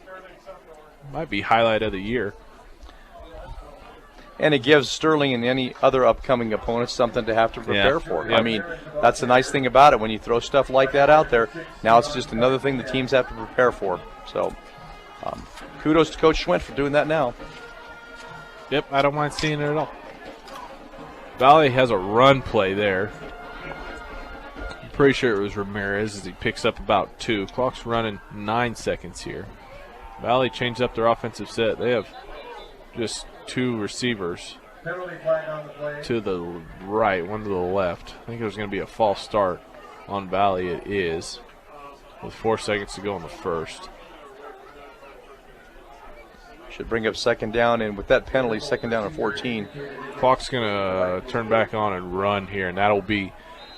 it might be highlight of the year. And it gives Sterling and any other upcoming opponents something to have to prepare for. Yep. I mean, that's the nice thing about it. When you throw stuff like that out there, now it's just another thing the teams have to prepare for. So kudos to Coach Schwint for doing that now. Yep, I don't mind seeing it at all. Valley has a run play there. I'm pretty sure it was Ramirez as he picks up about 2. Clock's running 9 seconds here. Valley changed up their offensive set. They have just 2 receivers to the right, 1 to the left. I think there's going to be a false start on Valley. It is, with 4 seconds to go in the first. Should bring up second down, and with that penalty, second down and 14. Clock's going to turn back on and run here, and that'll be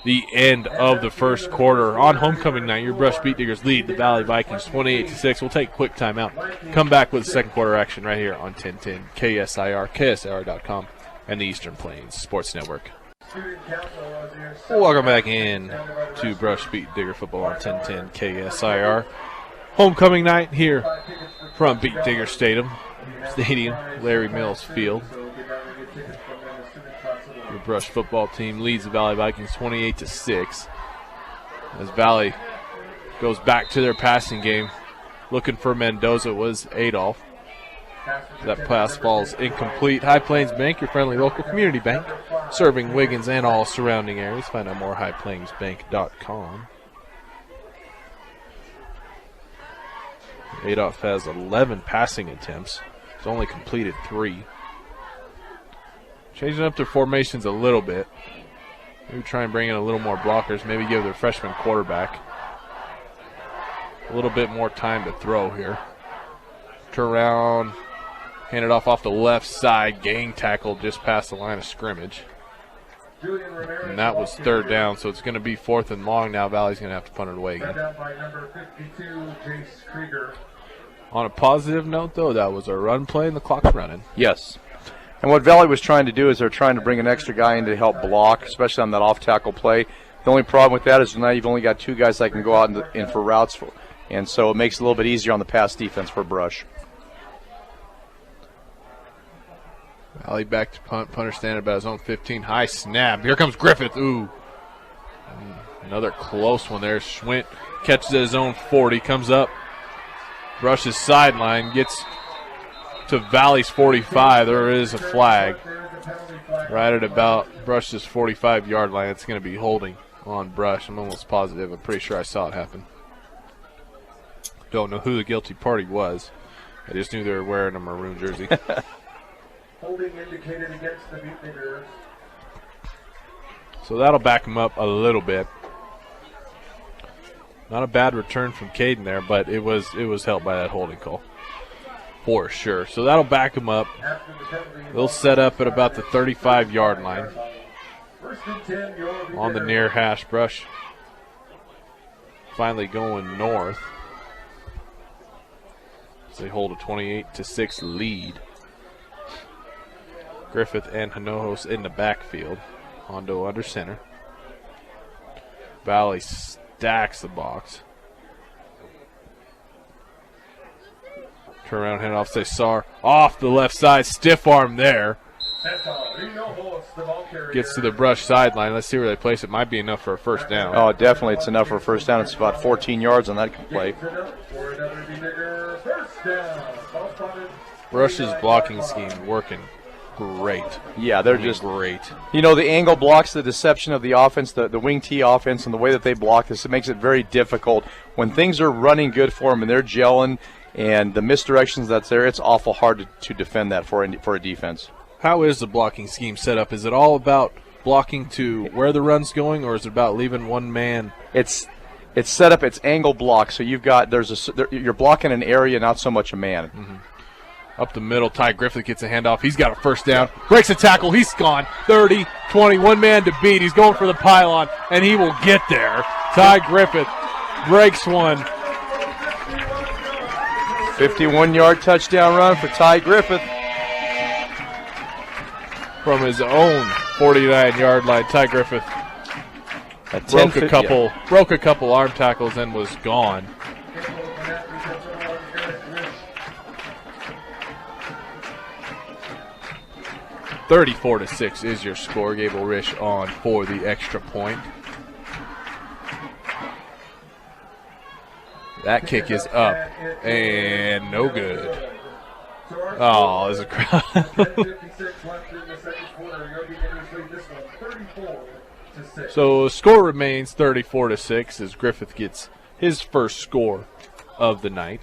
the end of the first quarter. On homecoming night, your Brush Beet Diggers lead the Valley Vikings 28-6. We'll take a quick timeout. Come back with second quarter action right here on 1010 KSIR, KSIR.com, and the Eastern Plains Sports Network. Welcome back in to Brush Beet Digger Football on 1010 KSIR. Homecoming night here from Beet Digger Stadium, Larry Mills Field. The Brush football team leads the Valley Vikings 28-6. As Valley goes back to their passing game, looking for Mendoza was Adolph. That pass falls incomplete. High Plains Bank, your friendly local community bank, serving Wiggins and all surrounding areas. Find out more at highplainsbank.com. Adolph has 11 passing attempts. He's only completed 3. Changing up their formations a little bit. Maybe try and bring in a little more blockers. Maybe give their freshman quarterback a little bit more time to throw here. Turn around, hand it off the left side. Gang tackle just past the line of scrimmage. And that was third down, so it's going to be 4th and long now. Valley's going to have to punt it away again. On a positive note, though, that was a run play and the clock's running. Yes. And what Valley was trying to do is they're trying to bring an extra guy in to help block, especially on that off-tackle play. The only problem with that is now you've only got 2 guys that can go out in for routes, and so it makes it a little bit easier on the pass defense for Brush. Valley back to punt. Punter standing about his own 15. High snap. Here comes Griffith. Ooh. Another close one there. Schwint catches at his own 40. Comes up. Brush's sideline. Gets to Valley's 45. There is a flag. Right at about Brush's 45-yard line. It's going to be holding on Brush. I'm almost positive. I'm pretty sure I saw it happen. Don't know who the guilty party was. I just knew they were wearing a maroon jersey. Holding indicated against the Beet Diggers. So that'll back him up a little bit. Not a bad return from Caden there, but it was held by that holding call for sure. So that'll back him up. They'll set up at about the 35-yard line on the near hash. Brush finally going north. So they hold a 28-6 lead. Griffith and Hinojos in the backfield. Hondo under center. Valley stacks the box. Turn around, hand off, Cesar. Off the left side, stiff arm there. Gets to the Brush sideline. Let's see where they place it. Might be enough for a first down. Oh, definitely it's enough for a first down. It's about 14 yards on that play. Brush's blocking scheme working great. Yeah, they're just great. You know, the angle blocks the deception of the offense, the wing T offense, and the way that they block this, it makes it very difficult. When things are running good for them and they're gelling and the misdirections that's there, it's awful hard to defend that for a defense. How is the blocking scheme set up? Is it all about blocking to where the run's going, or is it about leaving one man? It's set up, it's angle block, so you've got you're blocking an area, not so much a man. Mm-hmm. Up the middle, Ty Griffith gets a handoff. He's got a first down. Breaks a tackle. He's gone. 30, 20, one man to beat. He's going for the pylon, and he will get there. Ty Griffith breaks one. 51-yard touchdown run for Ty Griffith. From his own 49-yard line, Ty Griffith broke a couple arm tackles and was gone. (34-6) is your score. Gable Risch on for the extra point. That kick is up and no good. Oh, there's a crowd. So the score remains 34-6 as Griffith gets his first score of the night.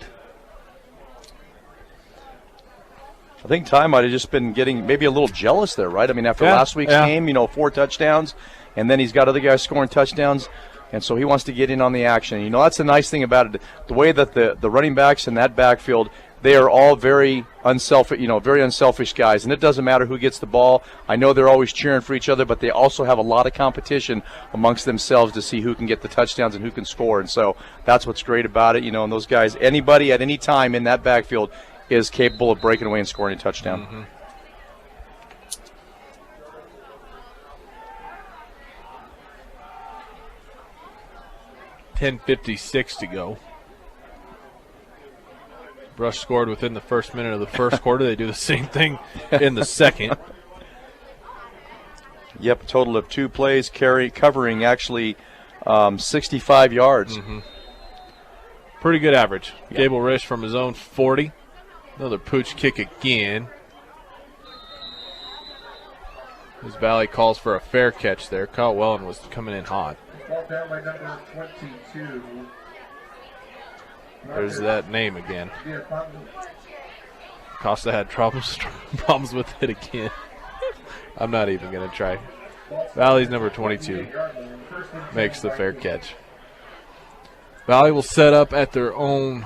I think Ty might have just been getting maybe a little jealous there, right? I mean, after last week's game, 4 touchdowns, and then he's got other guys scoring touchdowns, and so he wants to get in on the action. That's the nice thing about it. The way that the running backs in that backfield, they are all very unselfish guys, and it doesn't matter who gets the ball. I know they're always cheering for each other, but they also have a lot of competition amongst themselves to see who can get the touchdowns and who can score, and so that's what's great about it. And those guys, anybody at any time in that backfield is capable of breaking away and scoring a touchdown. Mm-hmm. 10:56 to go. Brush scored within the first minute of the first quarter. They do the same thing in the second. Yep, a total of 2 plays, covering actually 65 yards. Mm-hmm. Pretty good average. Yep. Gable Risch from his own 40. Another pooch kick again. As Valley calls for a fair catch there. Kyle Wellen was coming in hot. Ball down by number 22. There's that name again. Diaponte. Costa had problems with it again. I'm not even going to try. Valley's number 22 makes the fair catch. Valley will set up at their own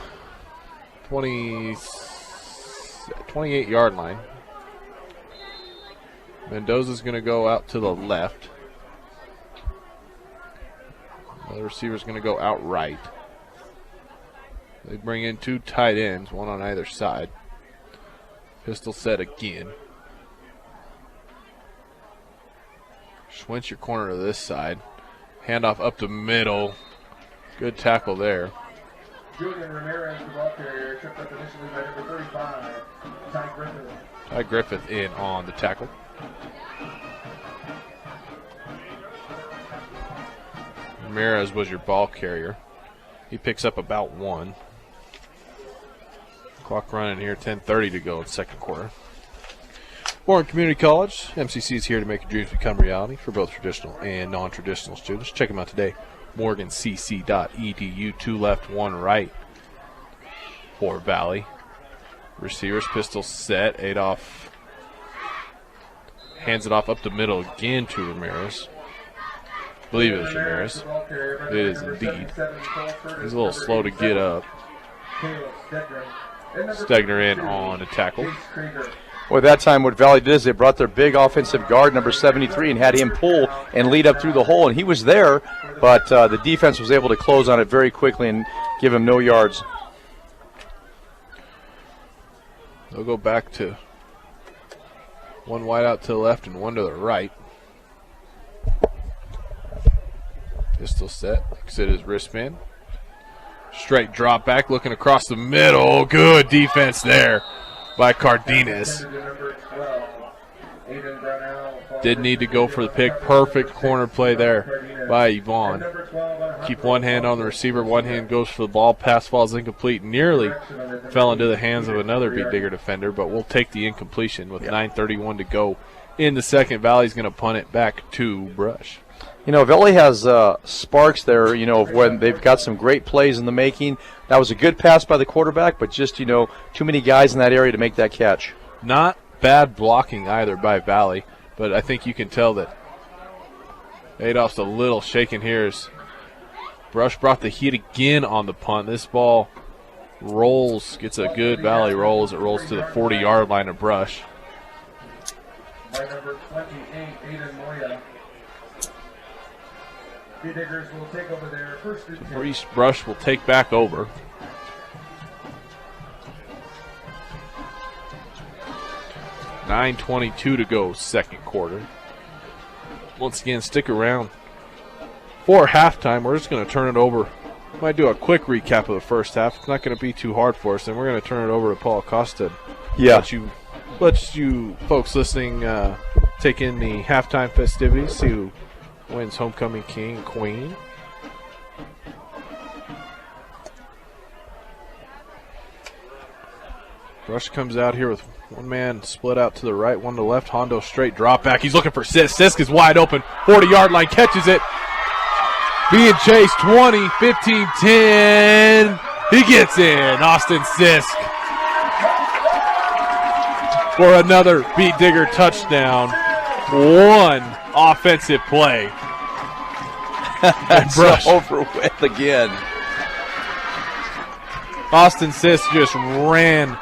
28-yard line. Mendoza's going to go out to the left. The receiver's going to go out right. They bring in 2 tight ends, one on either side. Pistol set again. Switch your corner to this side. Handoff up the middle. Good tackle there. Julian Ramirez, the ball carrier, tripped up initially by number 35, Ty Griffith. Ty Griffith in on the tackle. Ramirez was your ball carrier. He picks up about 1. Clock running here, 10:30 to go in second quarter. Warren Community College, MCC is here to make your dreams become reality for both traditional and non-traditional students. Check them out today. morgancc.edu. 2 left, 1 right for Valley. Receivers, pistol set. Adolph hands it off up the middle again to Ramirez. I believe it was Ramirez. It is indeed. He's a little slow to get up. Stegner in on a tackle. Well, that time what Valley did is they brought their big offensive guard, number 73, and had him pull and lead up through the hole, and he was there, but the defense was able to close on it very quickly and give him no yards. They'll go back to 1 wide out to the left and 1 to the right. Pistol set, exit his wristband. Straight drop back, looking across the middle. Good defense there by Cardenas. Did need to go for the pick. Perfect corner play there by Yvonne. Keep one hand on the receiver, one hand goes for the ball. Pass falls incomplete. Nearly fell into the hands of another Beat Digger defender, but we'll take the incompletion with 9:31 to go in the second. Valley's going to punt it back to Brush. Valley has sparks there, when they've got some great plays in the making. That was a good pass by the quarterback, but just, too many guys in that area to make that catch. Not bad blocking either by Valley, but I think you can tell that Adolph's a little shaken here as Brush brought the heat again on the punt. This ball rolls, gets a good Valley roll as it rolls to the 40-yard line of Brush. By number 28, Aiden Moya. Beat Diggers will take over their first and 10. Brush will take back over. .9:22 to go, second quarter. Once again, stick around for halftime. We're just going to turn it over. Might do a quick recap of the first half. It's not going to be too hard for us, and we're going to turn it over to Paul Acosta. Yeah. Let you folks listening take in the halftime festivities, see who wins Homecoming King and Queen. Brush comes out here with one man split out to the right, one to the left. Hondo straight drop back. He's looking for Sisk. Sisk is wide open. 40-yard line, catches it. Being chased 20, 15, 10. He gets in. Austin Sisk for another Beat Digger touchdown. One offensive play. That's Brush over with again. Austin Sisk just ran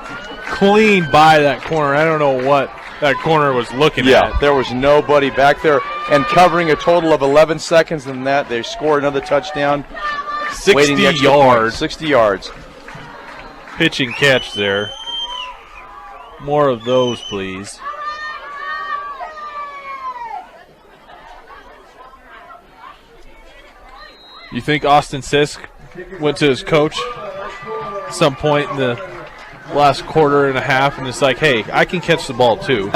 clean by that corner. I don't know what that corner was looking Yeah, at. there was nobody back there. And covering a total of 11 seconds, and that they score another touchdown. 60 the extra yards. point, 60 yards. Pitch and catch there. More of those, please. You think Austin Sisk went to his coach at some point in the last quarter and a half and it's like, hey, I can catch the ball too?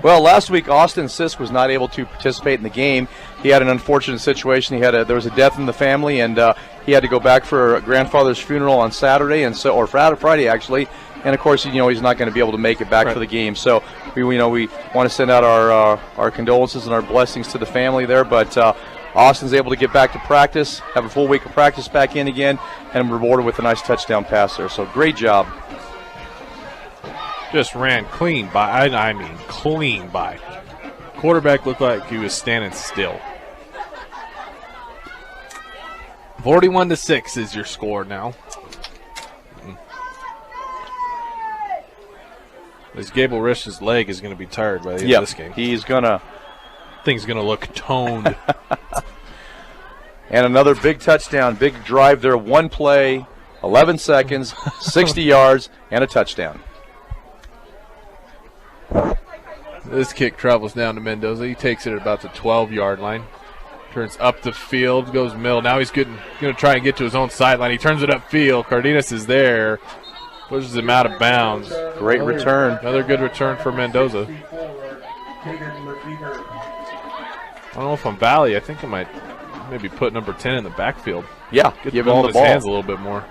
Well, last week Austin Sisk was not able to participate in the game. He had an unfortunate situation. There was a death in the family, and he had to go back for a grandfather's funeral on Saturday, or Friday actually. And of course, he's not going to be able to make it back for the game. So we want to send out our condolences and our blessings to the family there. But Austin's able to get back to practice, have a full week of practice back in again, and rewarded with a nice touchdown pass there. So great job. Just ran clean by. I mean, clean by. Quarterback looked like he was standing still. 41-6 is your score now. This Gable Rich's leg is going to be tired by the end of this game. He's gonna. Thing's going to look toned. And another big touchdown, big drive there. One play, 11 seconds, 60 yards, and a touchdown. This kick travels down to Mendoza. He takes it at about the 12-yard line. Turns up the field, goes middle. Now he's going to try and get to his own sideline. He turns it upfield. Cardenas is there. Pushes him out of bounds. Great return. Another good return for Mendoza. I don't know if I'm Valley. I think I might maybe put number 10 in the backfield. Yeah, Get give the him ball the in his ball. hands a little bit more.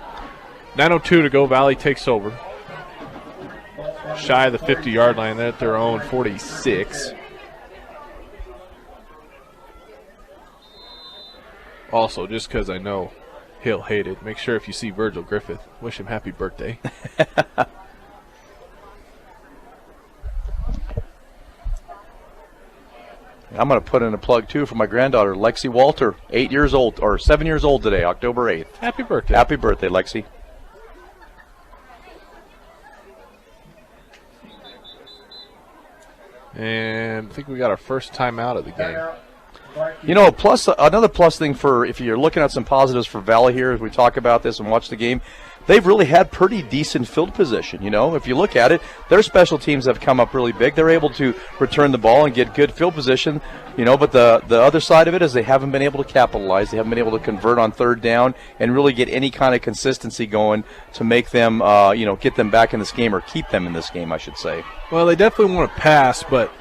9:02 to go. Valley takes over. Shy of the 50-yard line. They're at their own 46. Also, just because I know he'll hate it, make sure if you see Virgil Griffith, wish him happy birthday. I'm going to put in a plug, too, for my granddaughter, Lexi Walter, 8 years old, or 7 years old today, October 8th. Happy birthday. Happy birthday, Lexi. And I think we got our first time out of the game. Another plus thing for if you're looking at some positives for Valley here as we talk about this and watch the game, they've really had pretty decent field position. If you look at it, their special teams have come up really big. They're able to return the ball and get good field position, but the other side of it is they haven't been able to capitalize. They haven't been able to convert on third down and really get any kind of consistency going to make them, get them back in this game or keep them in this game, I should say. Well, they definitely want to pass, but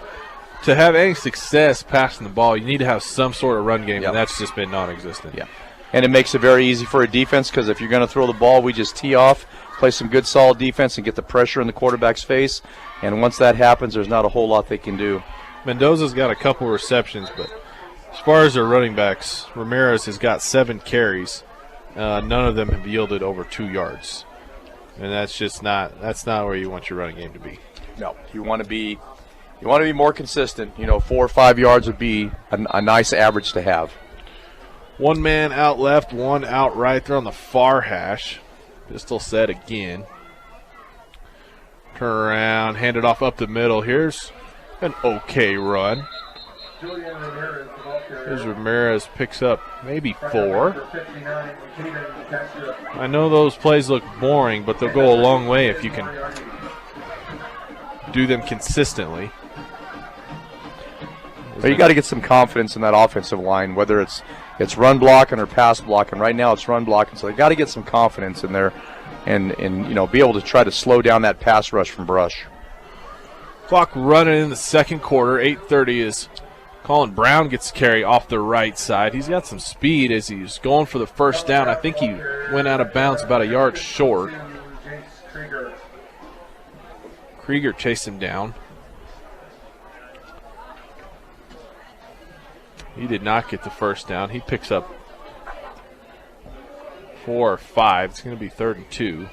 to have any success passing the ball, you need to have some sort of run game, and that's just been non-existent. Yeah, and it makes it very easy for a defense because if you're going to throw the ball, we just tee off, play some good solid defense, and get the pressure in the quarterback's face. And once that happens, there's not a whole lot they can do. Mendoza's got a couple receptions, but as far as their running backs, Ramirez has got 7 carries. None of them have yielded over 2 yards. And that's not where you want your running game to be. No, you want to be more consistent. 4 or 5 yards would be a nice average to have. One man out left, one out right. They're on the far hash. Pistol set again. Turn around, hand it off up the middle. Here's an okay run. Here's Ramirez, picks up maybe 4. I know those plays look boring, but they'll go a long way if you can do them consistently. But you got to get some confidence in that offensive line, whether it's run blocking or pass blocking. Right now it's run blocking, so they got to get some confidence in there and be able to try to slow down that pass rush from Brush. Clock running in the second quarter. 8:30 is Colin Brown gets carry off the right side. He's got some speed as he's going for the first down. I think he went out of bounds about a yard short. Krieger chased him down. He did not get the first down. He picks up 4 or 5. It's going to be 3rd and 2.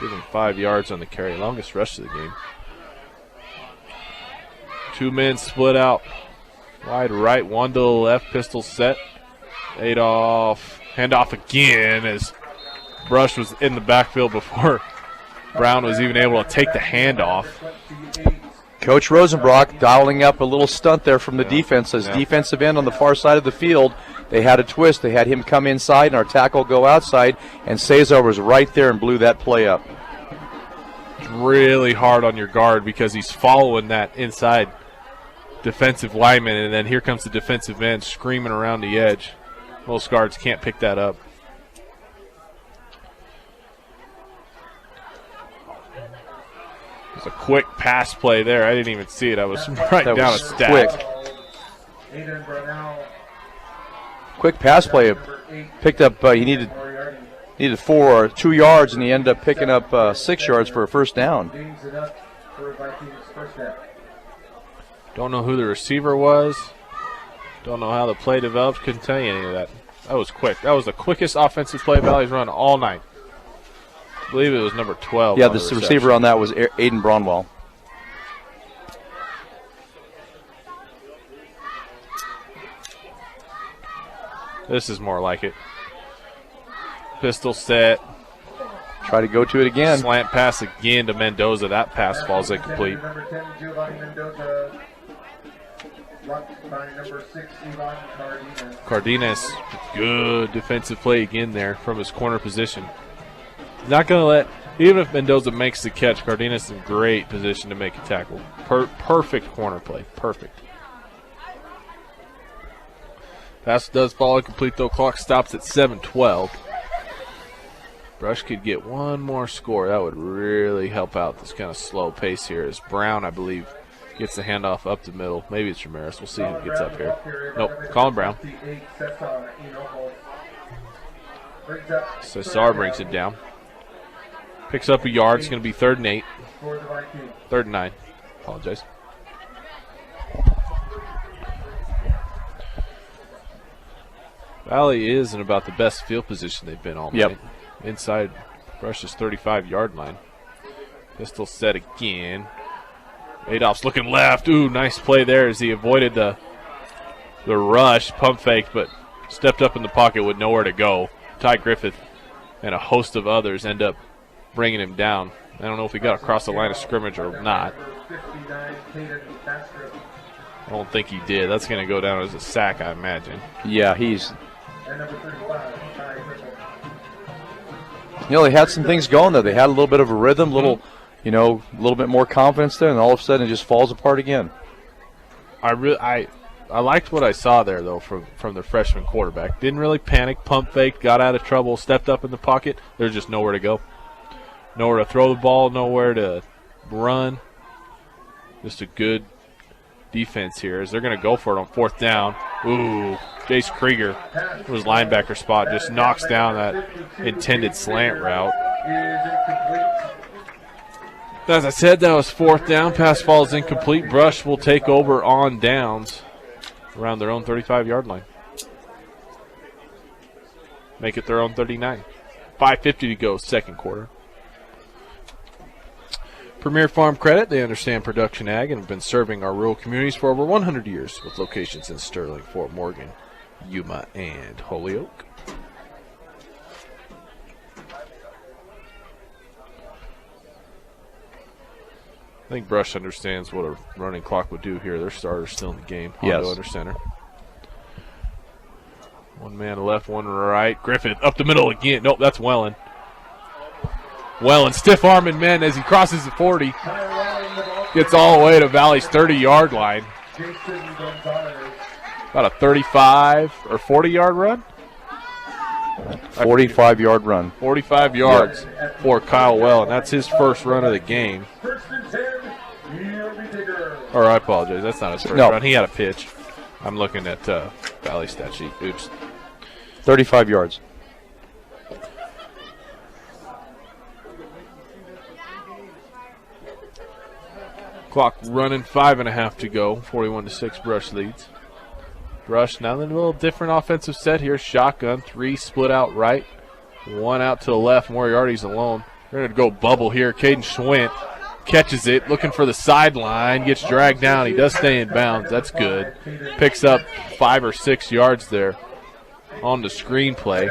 Give him 5 yards on the carry. Longest rush of the game. 2 men split out. Wide right, 1 to the left. Pistol set. Adolph Handoff again as Brush was in the backfield before Brown was even able to take the handoff. Coach Rosenbrock dialing up a little stunt there from the defense. As defensive end on the far side of the field, they had a twist. They had him come inside and our tackle go outside, and Cesar was right there and blew that play up. It's really hard on your guard because he's following that inside defensive lineman, and then here comes the defensive end screaming around the edge. Most guards can't pick that up. There's a quick pass play there. I didn't even see it. I was writing down a stat. Quick pass play. Picked up. He needed 4 or 2 yards, and he ended up picking up 6 yards for a first down. Don't know who the receiver was. Don't know how the play developed. Couldn't tell you any of that. That was quick. That was the quickest offensive play Valley's run all night. I believe it was number 12. Yeah, the receiver on that was Aiden Braunwell. This is more like it. Pistol set. Try to go to it again. Slant pass again to Mendoza. That pass falls incomplete. Cardenas, good defensive play again there from his corner position. Not going to let, even if Mendoza makes the catch, Cardenas is in great position to make a tackle. Perfect corner play, perfect. Pass does fall incomplete though. Clock stops at 7:12. Brush could get one more score. That would really help out this kind of slow pace here as Brown, I believe, gets the handoff up the middle. Maybe it's Ramirez. We'll see who gets up here. Nope, Colin Brown. Cesar brings it down. Picks up a yard. It's going to be 3rd and 8. 3rd and 9. Apologize. Valley is in about the best field position they've been all night. Inside Brush's 35-yard line. Pistol set again. Adolph's looking left. Ooh, nice play there as he avoided the rush, pump fake, but stepped up in the pocket with nowhere to go. Ty Griffith and a host of others end up bringing him down. I don't know if he got across the line of scrimmage or not. I don't think he did. That's going to go down as a sack, I imagine. Yeah, he's... they had some things going there. They had a little bit of a rhythm, a little bit more confidence there, and all of a sudden it just falls apart again. I liked what I saw there, though, from the freshman quarterback. Didn't really panic, pump fake, got out of trouble, stepped up in the pocket. There's just nowhere to go. Nowhere to throw the ball, nowhere to run. Just a good defense here as they're going to go for it on 4th down. Ooh, Jace Krieger, his linebacker spot, just knocks down that intended slant route. As I said, that was 4th down. Pass falls incomplete. Brush will take over on downs around their own 35-yard line. Make it their own 39. 5:50 to go, 2nd quarter. Premier Farm Credit, they understand production ag and have been serving our rural communities for over 100 years with locations in Sterling, Fort Morgan, Yuma, and Holyoke. I think Brush understands what a running clock would do here. Their starter's still in the game. Hondo under center. One man left, one right. Griffith up the middle again. Nope, that's Wellen. Wellen stiff-arming men as he crosses the 40. Gets all the way to Valley's 30-yard line. About a 35 or 40-yard run? 45-yard run. 45 yards for Kyle Wellen. That's his first run of the game. Or I apologize. That's not his first run. He had a pitch. I'm looking at Valley stat sheet. Oops. 35 yards. Clock running, 5.5 to go. 41-6, Brush leads. Brush now in a little different offensive set here. Shotgun, 3 split out right, 1 out to the left. Moriarty's alone. They're going to go bubble here. Caden Schwint catches it, looking for the sideline, gets dragged down. He does stay in bounds. That's good. Picks up 5 or 6 yards there. on the screenplay.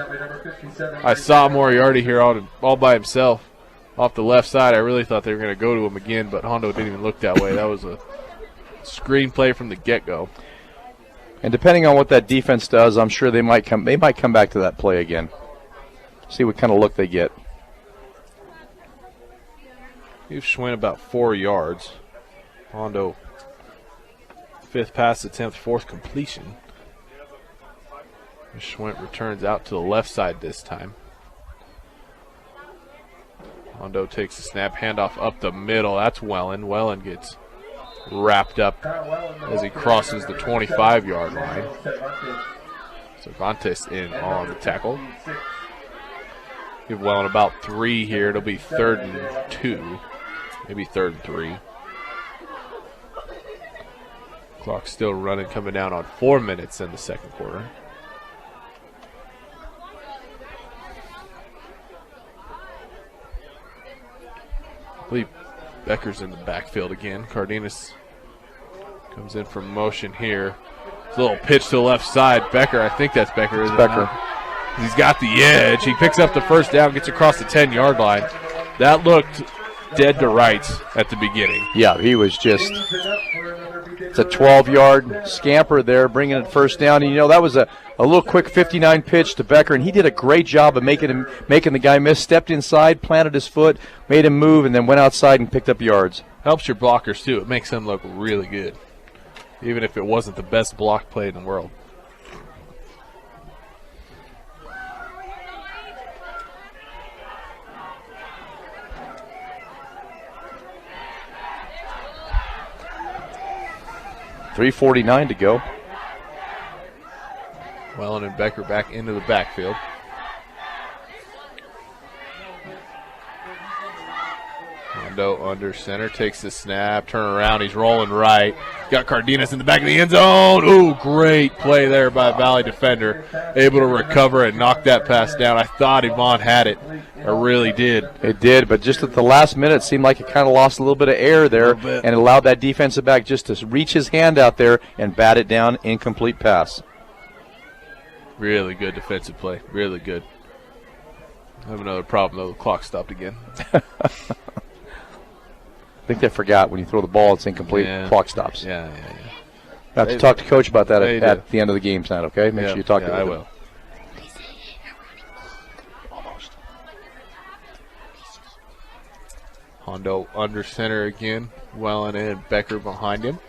I saw Moriarty here all by himself off the left side. I really thought they were going to go to him again, but Hondo didn't even look that way. That was a screenplay from the get-go. And depending on what that defense does, I'm sure they might come back to that play again. See what kind of look they get. Gave Schwinn about 4 yards. Hondo, 5th pass attempt, 4th completion. Schwinn returns out to the left side this time. Hondo takes the snap, handoff up the middle. That's Wellen. Wellen gets wrapped up as he crosses the 25-yard line. Cervantes in on the tackle. Give Wellen about 3 here. It'll be 3rd and 2. Maybe 3rd and 3. Clock still running, coming down on 4 minutes in the second quarter. I believe Becker's in the backfield again. Cardenas comes in for motion here. It's a little pitch to the left side. Becker, I think that's Becker. Isn't Becker. It? He's got the edge. He picks up the first down, gets across the 10-yard line. That looked dead to rights at the beginning. Yeah, he was just, it's a 12-yard scamper there, bringing it first down. And, that was a little quick 59 pitch to Becker, and he did a great job of making the guy miss. Stepped inside, planted his foot, made him move, and then went outside and picked up yards. Helps your blockers, too. It makes them look really good, even if it wasn't the best block play in the world. .349 to go. Wellen and Becker back into the backfield. Hondo under center, takes the snap, turn around, he's rolling right. Got Cardenas in the back of the end zone. Ooh, great play there by a Valley defender. Able to recover and knock that pass down. I thought Yvonne had it. I really did. It did, but just at the last minute, it seemed like it kind of lost a little bit of air there, and it allowed that defensive back just to reach his hand out there and bat it down. Incomplete pass. Really good defensive play. Really good. I have another problem, though. The clock stopped again. I think they forgot when you throw the ball, it's incomplete. Yeah. Clock stops. Yeah. I have to talk to Coach about that at the end of the game tonight, okay? Make sure you talk to him. I will. Hondo under center again. Wellen and Becker behind him.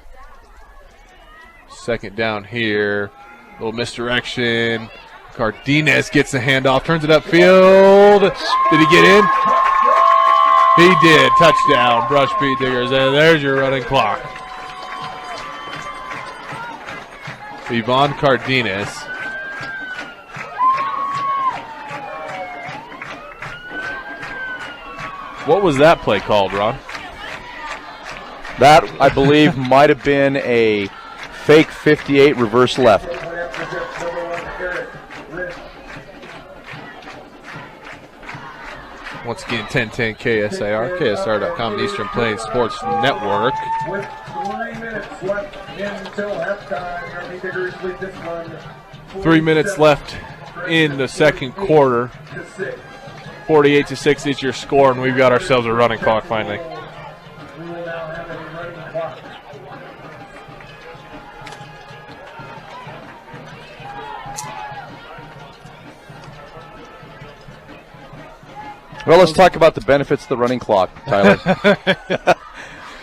Second down here. Little misdirection. Cardenas gets the handoff, turns it upfield. Did he get in? He did. Touchdown, Brush Pete Diggers. And there's your running clock. Yvonne Cardenas. What was that play called, Ron? That, I believe, might have been a fake 58 reverse left. Once again, 1010 KSAR, KSR.com, Eastern Plains Sports Network. With 3 minutes left until halftime, Army Diggers lead this one. 3 minutes left in the second quarter. 48-6 is your score, and we've got ourselves a running clock finally. We will now have a running clock. Well, let's talk about the benefits of the running clock, Tyler.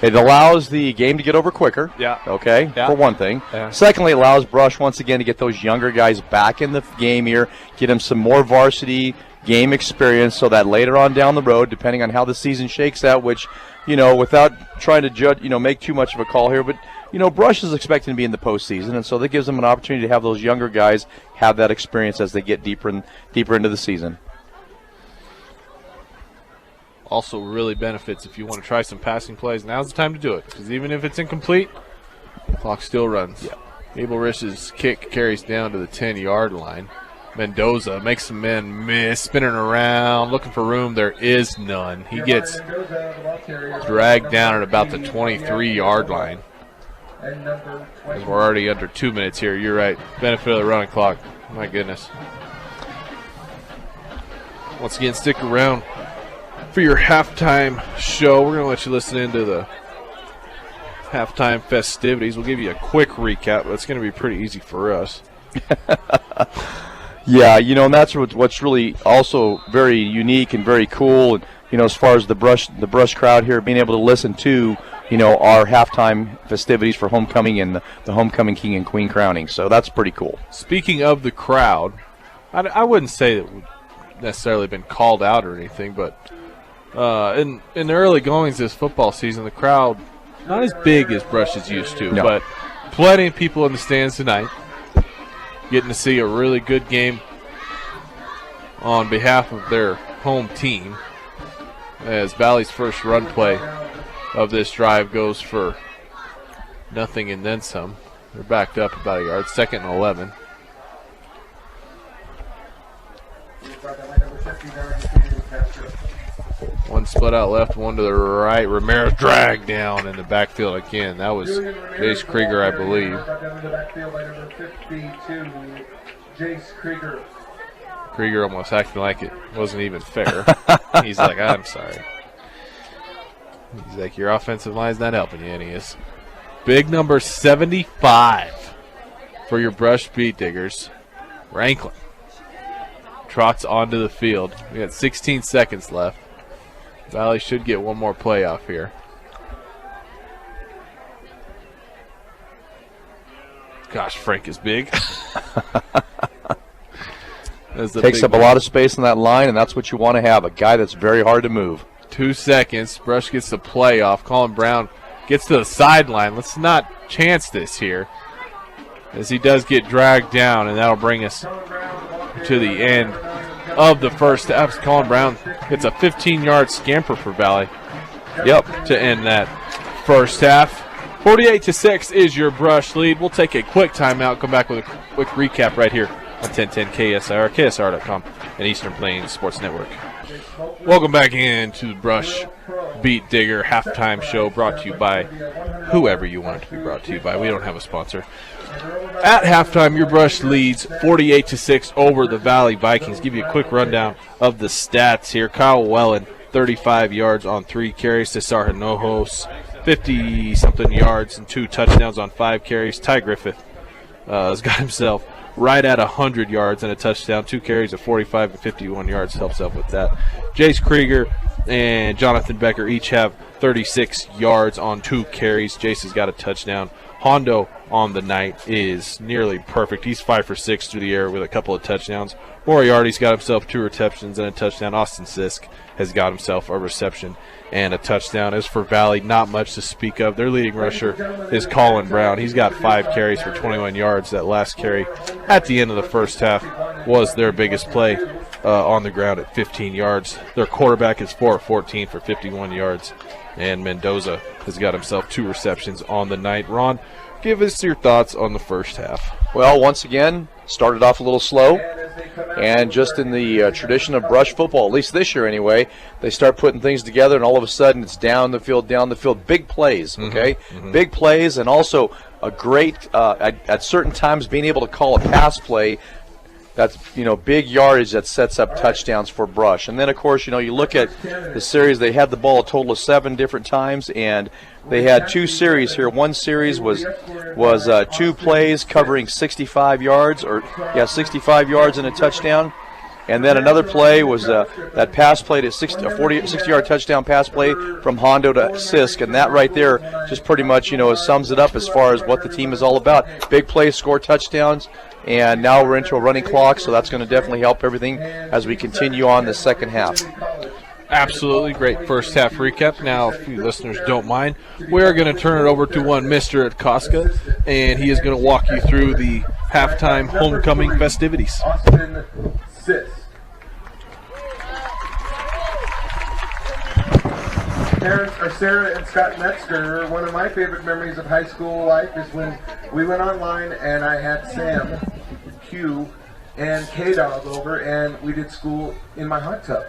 It allows the game to get over quicker. Yeah. Okay, Yeah. for one thing. Yeah. Secondly, it allows Brush once again to get those younger guys back in the game here, get them some more varsity game experience so that later on down the road, depending on how the season shakes out, which, without trying to judge, make too much of a call here, but, Brush is expecting to be in the postseason, and so that gives them an opportunity to have those younger guys have that experience as they get deeper into the season. Also really benefits if you want to try some passing plays. Now's the time to do it, because even if it's incomplete, the clock still runs. Yeah. Abel Rich's kick carries down to the 10-yard line. Mendoza makes some men miss, spinning around, looking for room. There is none. He gets dragged down at about the 23-yard line. As we're already under 2 minutes here. You're right. Benefit of the running clock. My goodness. Once again, stick around for your halftime show. We're going to let you listen into the halftime festivities. We'll give you a quick recap, but it's going to be pretty easy for us. Yeah, and that's what's really also very unique and very cool. And as far as the brush crowd here, being able to listen to our halftime festivities for homecoming and the homecoming king and queen crowning. So that's pretty cool. Speaking of the crowd, I wouldn't say that we've necessarily been called out or anything, but in the early goings this football season, the crowd not as big as Brush is used to, no. but plenty of people in the stands tonight. Getting to see a really good game on behalf of their home team as Valley's first run play of this drive goes for nothing and then some. They're backed up about a yard, 2nd and 11. One split out left, one to the right. Ramirez dragged down in the backfield again. That was Jace Krieger, I believe. Krieger almost acting like it wasn't even fair. He's like, I'm sorry. He's like, your offensive line's not helping you, and he is. Big number 75 for your Brush Beat Diggers. Ranklin trots onto the field. We got 16 seconds left. Valley should get one more play off here. Gosh, Frank is big. Takes up a lot of space in that line, and that's what you want to have, a guy that's very hard to move. 2 seconds. Brush gets the play off. Colin Brown gets to the sideline. Let's not chance this here, as he does get dragged down, and that'll bring us to the end of the first half. Colin Brown gets a 15-yard scamper for Valley. Yep, to end that first half. 48-6 is your Brush lead. We'll take a quick timeout, come back with a quick recap right here on 1010 KSR, KSR.com, and Eastern Plains Sports Network. Welcome back into the Brush Beat Digger halftime show, brought to you by whoever you want it to be brought to you by. We don't have a sponsor. At halftime, your Brush leads 48-6 over the Valley Vikings. Give you a quick rundown of the stats here. Kyle Wellen, 35 yards on 3 carries. Cesar Hinojos, 50-something yards and 2 touchdowns on 5 carries. Ty Griffith has got himself right at 100 yards and a touchdown. 2 carries of 45 and 51 yards helps out with that. Jace Krieger and Jonathan Becker each have 36 yards on 2 carries. Jace has got a touchdown. Hondo on the night is nearly perfect. He's 5 for 6 through the air with a couple of touchdowns. Moriarty's got himself 2 receptions and a touchdown. Austin Sisk has got himself a reception and a touchdown. As for Valley, not much to speak of. Their leading rusher is Colin Brown. He's got 5 carries for 21 yards. That last carry at the end of the first half was their biggest play on the ground at 15 yards. Their quarterback is 4 of 14 for 51 yards. And Mendoza has got himself 2 receptions on the night. Ron, give us your thoughts on the first half. Well, once again, started off a little slow. And just in the tradition of Brush football, at least this year anyway, they start putting things together, and all of a sudden it's down the field. Big plays, okay? Big plays, and also a great, at certain times, being able to call a pass play that's, big yardage that sets up touchdowns for Brush. And then, of course, you look at the series, they had the ball a total of 7 different times, and they had 2 series here. One series was 2 plays covering 65 yards, 65 yards and a touchdown. And then another play was that pass play to 60-yard touchdown pass play from Hondo to Sisk. And that right there just pretty much, sums it up as far as what the team is all about. Big plays, score touchdowns. And now we're into a running clock, so that's going to definitely help everything as we continue on the second half. Absolutely great first half recap. Now, if you listeners don't mind, we're going to turn it over to one Mr. Atkoska, and he is going to walk you through the halftime homecoming festivities. Austin Sisk. Parents are Sarah and Scott Metzger. One of my favorite memories of high school life is when we went online and I had Sam, Q, and K-Dog over, and we did school in my hot tub.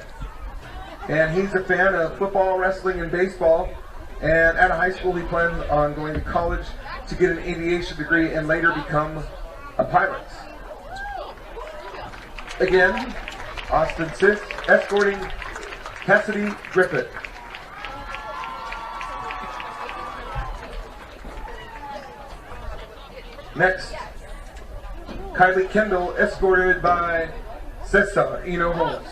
And he's a fan of football, wrestling, and baseball. And at a high school, he planned on going to college to get an aviation degree and later become a pilot. Again, Austin Sisk escorting Cassidy Griffith. Next, Kylie Kendall escorted by Cesar Hinojos.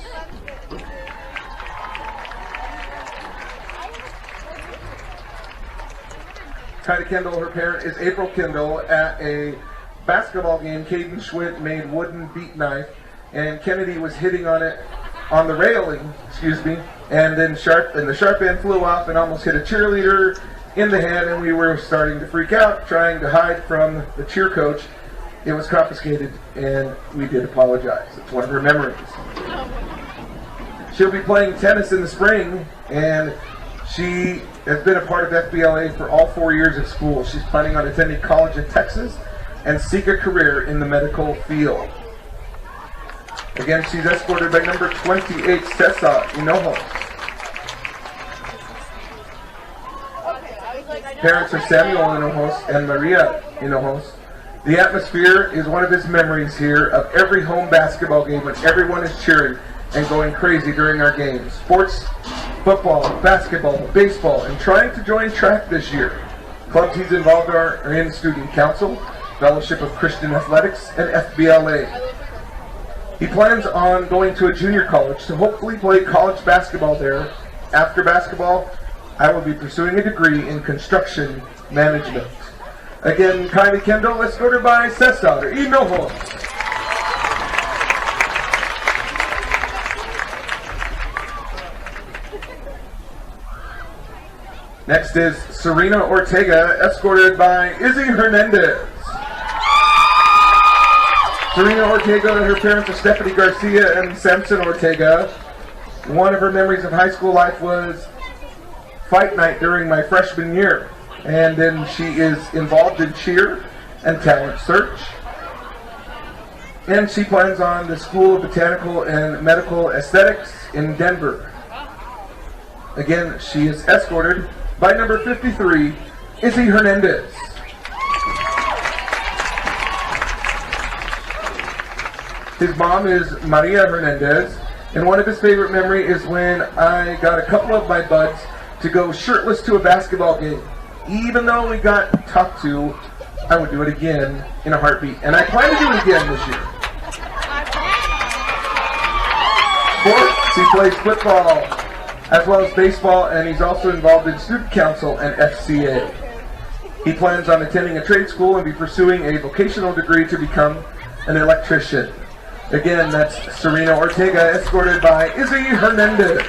Kylie Kendall, her parent is April Kendall. At a basketball game, Caden Schwitt made wooden beat knife, and Kennedy was hitting on it on the railing, and then the sharp end flew off and almost hit a cheerleader in the head, and we were starting to freak out, trying to hide from the cheer coach. It was confiscated, and we did apologize. It's one of her memories. She'll be playing tennis in the spring, and she has been a part of FBLA for all 4 years of school. She's planning on attending college in Texas and seek a career in the medical field. Again, she's escorted by number 28, Cesar Hinojos. Parents are Samuel Hinojos and Maria Hinojos. The atmosphere is one of his memories here of every home basketball game when everyone is cheering and going crazy during our games. Sports, football, basketball, baseball, and trying to join track this year. Clubs he's involved are in Student Council, Fellowship of Christian Athletics, and FBLA. He plans on going to a junior college to hopefully play college basketball there. After basketball, I will be pursuing a degree in construction management. Again, Kylie Kendall, escorted by Cesar Hinojos. Next is Serena Ortega, escorted by Izzy Hernandez. Serena Ortega and her parents are Stephanie Garcia and Samson Ortega. One of her memories of high school life was fight night during my freshman year. And then she is involved in cheer and talent search. And she plans on the School of Botanical and Medical Aesthetics in Denver. Again, she is escorted by number 53, Izzy Hernandez. His mom is Maria Hernandez, and one of his favorite memories is when I got a couple of my buds to go shirtless to a basketball game. Even though we got talked to, I would do it again in a heartbeat. And I plan to do it again this year. Sports, he plays football as well as baseball, and he's also involved in Student Council and FCA. He plans on attending a trade school and be pursuing a vocational degree to become an electrician. Again, that's Serena Ortega, escorted by Izzy Hernandez.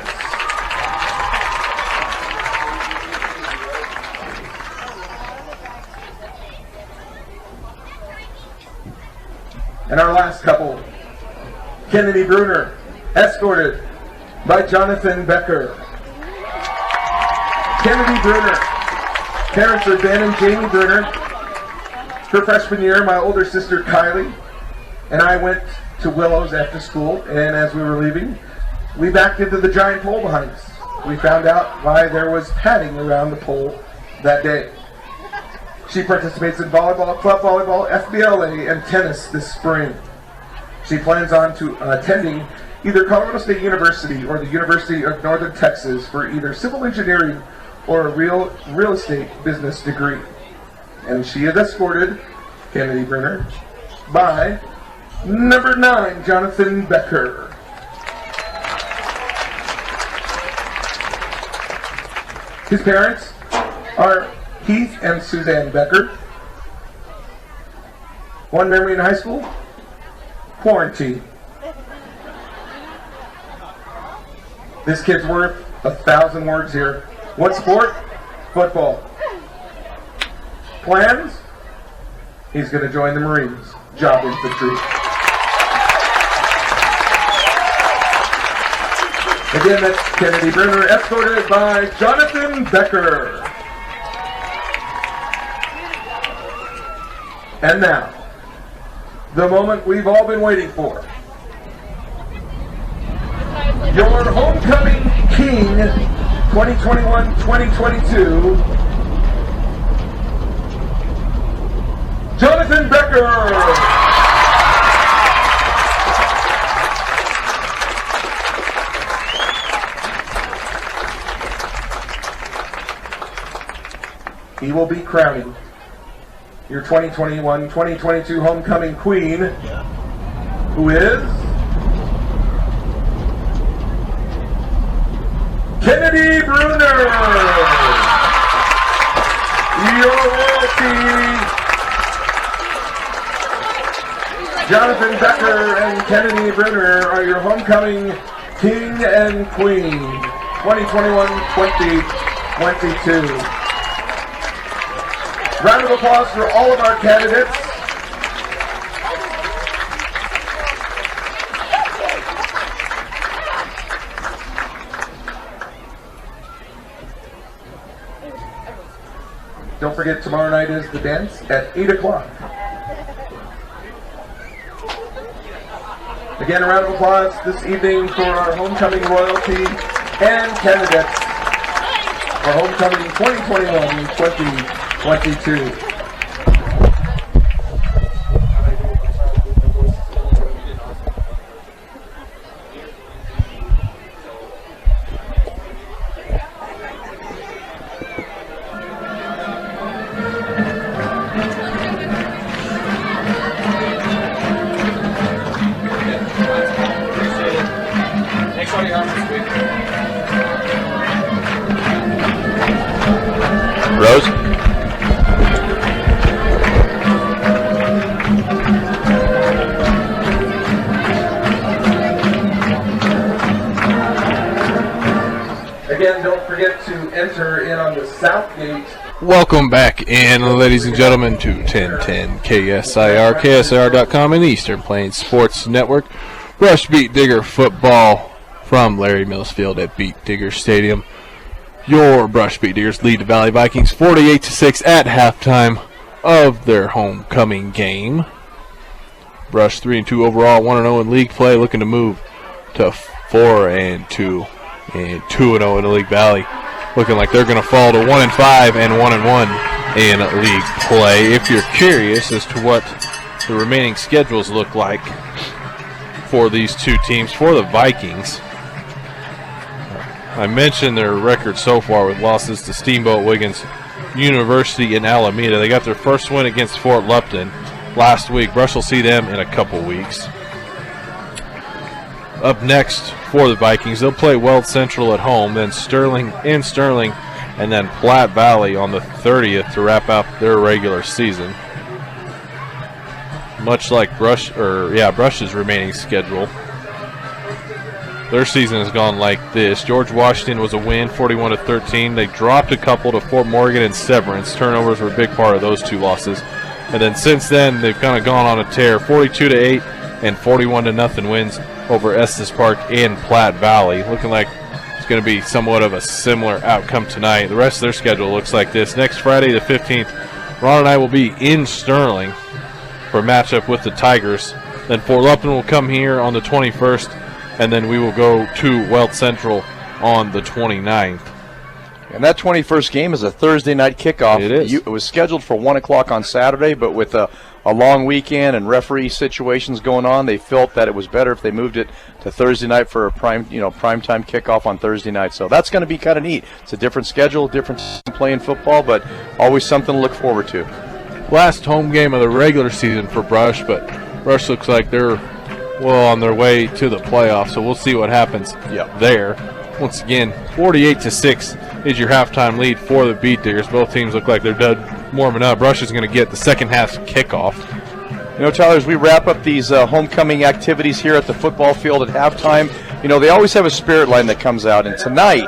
And our last couple, Kennedy Bruner, escorted by Jonathan Becker. Kennedy Bruner, parents are Ben and Jamie Bruner. Her freshman year, my older sister Kylie and I went to Willows after school, and as we were leaving, we backed into the giant pole behind us. We found out why there was padding around the pole that day. She participates in volleyball, club volleyball, FBLA, and tennis this spring. She plans on attending either Colorado State University or the University of Northern Texas for either civil engineering or a real estate business degree. And she is escorted, Kennedy Bruner, by number 9, Jonathan Becker. His parents are Heath and Suzanne Becker. One memory in high school? Quarantine. This kid's worth 1,000 words here. What sport? Football. Plans? He's going to join the Marines. Job infantry. Again, that's Kennedy Bruner, escorted by Jonathan Becker. And now, the moment we've all been waiting for. Your homecoming king, 2021-2022, Jonathan Becker. he will be crowning your 2021-2022 homecoming queen, who is Kennedy Bruner. Your royalty, Jonathan Becker and Kennedy Bruner, are your homecoming king and queen 2021-2022. Round of applause for all of our candidates. Don't forget, tomorrow night is the dance at 8 o'clock. Again, a round of applause this evening for our homecoming royalty and candidates for homecoming 2021-2022. Rose? Again, don't forget to enter in on the south gate. Welcome back in, ladies and gentlemen, to 1010 KSIR, KSIR.com, and Eastern Plains Sports Network. Brush Beat Digger football from Larry Mills Field at Beat Digger Stadium. Your Brush Beat Diggers lead the Valley Vikings 48-6 at halftime of their homecoming game. Brush 3-2 overall, 1-0 in league play, looking to move to 4-2 and 2-0 in the League Valley. Looking like they're going to fall to 1-5 and 1-1 in league play. If you're curious as to what the remaining schedules look like for these two teams, for the Vikings, I mentioned their record so far with losses to Steamboat Wiggins University in Alameda. They got their first win against Fort Lupton last week. Brush will see them in a couple weeks. Up next for the Vikings, they'll play Weld Central at home, then Sterling, and then Platte Valley on the 30th to wrap up their regular season. Much like Brush's remaining schedule. Their season has gone like this. George Washington was a win, 41-13. They dropped a couple to Fort Morgan and Severance. Turnovers were a big part of those two losses. And then since then, they've kind of gone on a tear. 42-8 and 41-0 wins over Estes Park and Platte Valley. Looking like it's going to be somewhat of a similar outcome tonight. The rest of their schedule looks like this. Next Friday, the 15th, Ron and I will be in Sterling for a matchup with the Tigers. Then Fort Lupton will come here on the 21st. And then we will go to Weld Central on the 29th. And that 21st game is a Thursday night kickoff. It is. It was scheduled for 1 o'clock on Saturday, but with a long weekend and referee situations going on, they felt that it was better if they moved it to Thursday night for a prime time kickoff on Thursday night. So that's going to be kind of neat. It's a different schedule, different playing football, but always something to look forward to. Last home game of the regular season for Brush, but Brush looks like they're well on their way to the playoffs, so we'll see what happens there. Once again, 48-6 is your halftime lead for the Beat Diggers. Both teams look like they're done warming up. Brush is going to get the second half kickoff. You know, Tyler, as we wrap up these homecoming activities here at the football field at halftime, you know, they always have a spirit line that comes out. And tonight,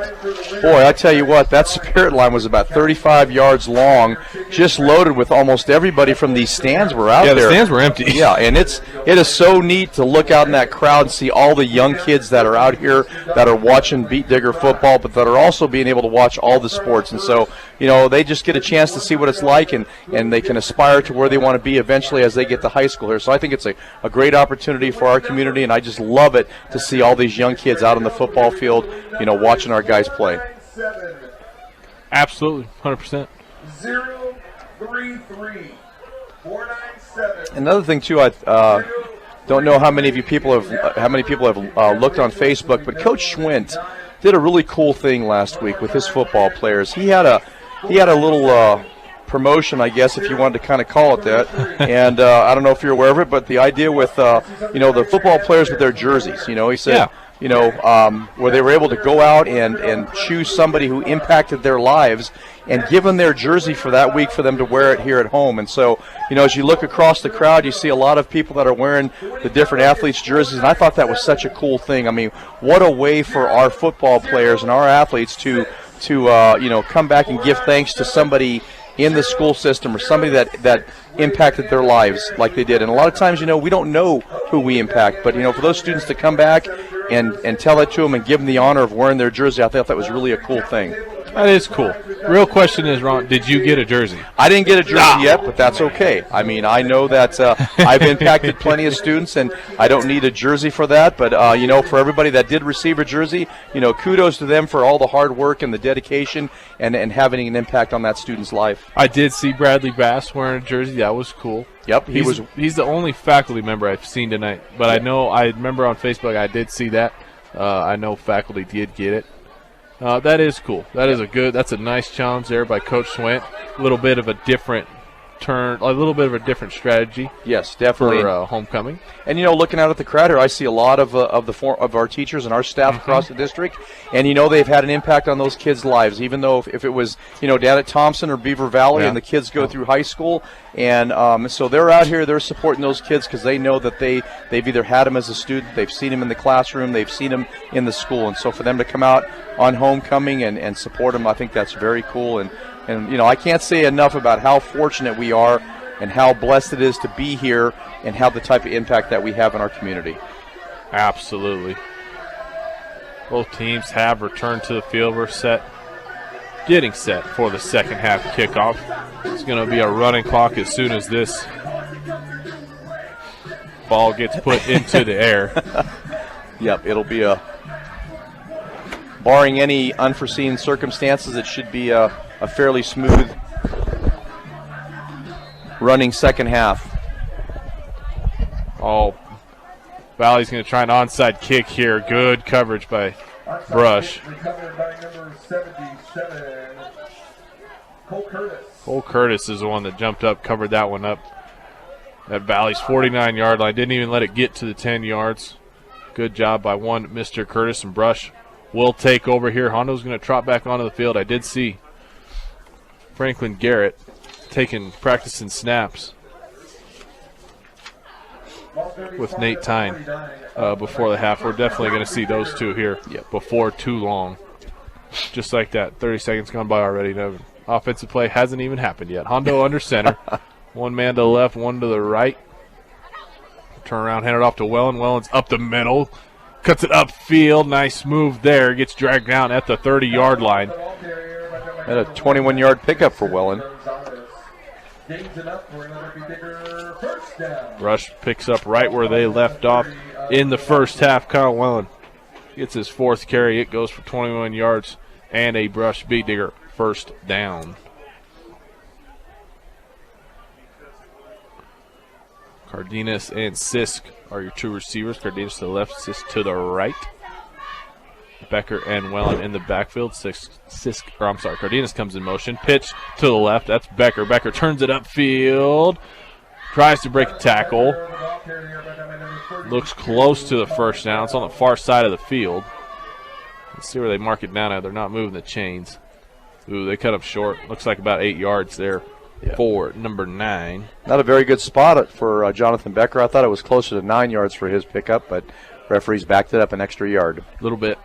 boy, I tell you what, that spirit line was about 35 yards long, just loaded with almost everybody from these stands were out there. Yeah, the stands were empty. Yeah, and it is so neat to look out in that crowd and see all the young kids that are out here that are watching Beat Digger football, but that are also being able to watch all the sports. And so, you know, they just get a chance to see what it's like, and they can aspire to where they want to be eventually as they get to high school here. So I think it's a great opportunity for our community, and I just love it to see all these young kids out on the football field, you know, watching our guys play. Absolutely, 100%. 033-497. Another thing too, I don't know how many people have looked on Facebook, but Coach Schwint did a really cool thing last week with his football players. He had a little promotion, I guess, if you wanted to kind of call it that. And I don't know if you're aware of it, but the idea with, the football players with their jerseys, he said, where they were able to go out and choose somebody who impacted their lives and give them their jersey for that week for them to wear it here at home. And so, as you look across the crowd, you see a lot of people that are wearing the different athletes' jerseys, and I thought that was such a cool thing. I mean, what a way for our football players and our athletes to come back and give thanks to somebody in the school system or somebody that impacted their lives like they did. And a lot of times, we don't know who we impact, but for those students to come back and tell it to them and give them the honor of wearing their jersey, I thought that was really a cool thing. That is cool. Real question is, Ron, did you get a jersey? I didn't get a jersey yet, but that's okay. I mean, I know that I've impacted plenty of students, and I don't need a jersey for that. But, for everybody that did receive a jersey, kudos to them for all the hard work and the dedication and having an impact on that student's life. I did see Bradley Bass wearing a jersey. That was cool. Yep, he's the only faculty member I've seen tonight. But I remember on Facebook I did see that. I know faculty did get it. That is cool. That's a nice challenge there by Coach Swint. A little bit of a different turn, a little bit of a different strategy. Yes, definitely. For homecoming. And, looking out at the crowd here, I see a lot of our teachers and our staff across the district. And, they've had an impact on those kids' lives, even though if it was, down at Thompson or Beaver Valley and the kids go through high school. And so they're out here, they're supporting those kids because they know that they've either had them as a student, they've seen them in the classroom, they've seen them in the school. And so for them to come out on homecoming and support them, I think that's very cool. And I can't say enough about how fortunate we are and how blessed it is to be here and have the type of impact that we have in our community. Absolutely. Both teams have returned to the field. We're getting set for the second half kickoff. It's going to be a running clock as soon as this ball gets put into the air. Yep, it'll be barring any unforeseen circumstances, it should be a fairly smooth running second half. Valley's going to try an onside kick here. Good coverage by Brush. Cole Curtis is the one that jumped up, covered that one up. At Valley's 49-yard line. Didn't even let it get to the 10 yards. Good job by one Mr. Curtis, and Brush will take over here. Hondo's going to trot back onto the field. I did see Franklin Garrett practicing snaps with Nate Tyne before the half. We're definitely going to see those two here before too long. Just like that. 30 seconds gone by already. No offensive play hasn't even happened yet. Hondo under center. One man to the left, one to the right. Turn around, hand it off to Wellen. Wellen's up the middle. Cuts it upfield. Nice move there. Gets dragged down at the 30-yard line. And a 21-yard pickup for Wellen. Rush picks up right where they left off in the first half. Kyle Wellen gets his fourth carry. It goes for 21 yards and a Brush Beet Digger first down. Cardenas and Sisk are your two receivers. Cardenas to the left, Sisk to the right. Becker and Wellen in the backfield. Cardenas comes in motion. Pitch to the left. That's Becker. Becker turns it upfield. Tries to break a tackle. Looks close to the first down. It's on the far side of the field. Let's see where they mark it down at. They're not moving the chains. Ooh, they cut up short. Looks like about 8 yards there for number 9. Not a very good spot for Jonathan Becker. I thought it was closer to 9 yards for his pickup, but referees backed it up an extra yard. A little bit.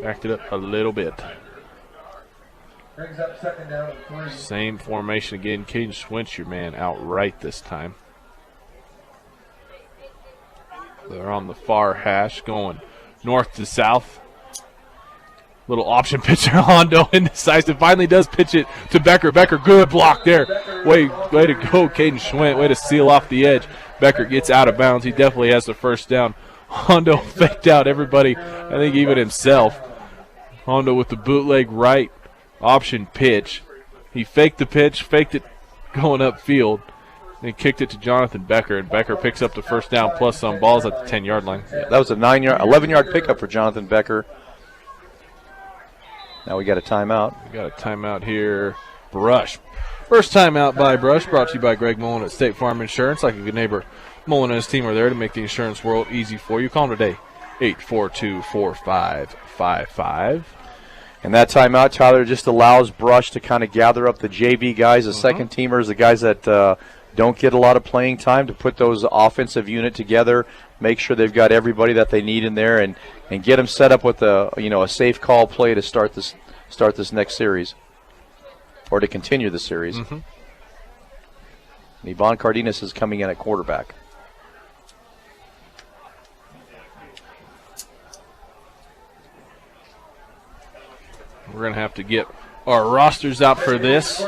Backed it up a little bit. Brings up second down and 3. Same formation again. Caden Swinch, your man, out right this time. They're on the far hash going north to south. Little option pitcher, Hondo indecisive. Finally does pitch it to Becker. Becker, good block there. Way to go, Caden Schwint. Way to seal off the edge. Becker gets out of bounds. He definitely has the first down. Hondo faked out everybody, I think even himself. Hondo with the bootleg right option pitch. He faked the pitch, faked it going upfield, and kicked it to Jonathan Becker, and Becker picks up the first down plus some balls at the 10-yard line. That was a 11-yard pickup for Jonathan Becker. Now we got a timeout. We got a timeout here Brush. First time out by Brush, brought to you by Greg Mullen at State Farm Insurance. Like a good neighbor, Mullen and his team are there to make the insurance world easy for you. Call them today, 842-4555. And that timeout, Tyler, just allows Brush to kind of gather up the JV guys, the second teamers, the guys that don't get a lot of playing time, to put those offensive unit together, make sure they've got everybody that they need in there, and get them set up with a safe call play to start this next series, or to continue the series. Yvonne Cardenas is coming in at quarterback. We're going to have to get our rosters out for this,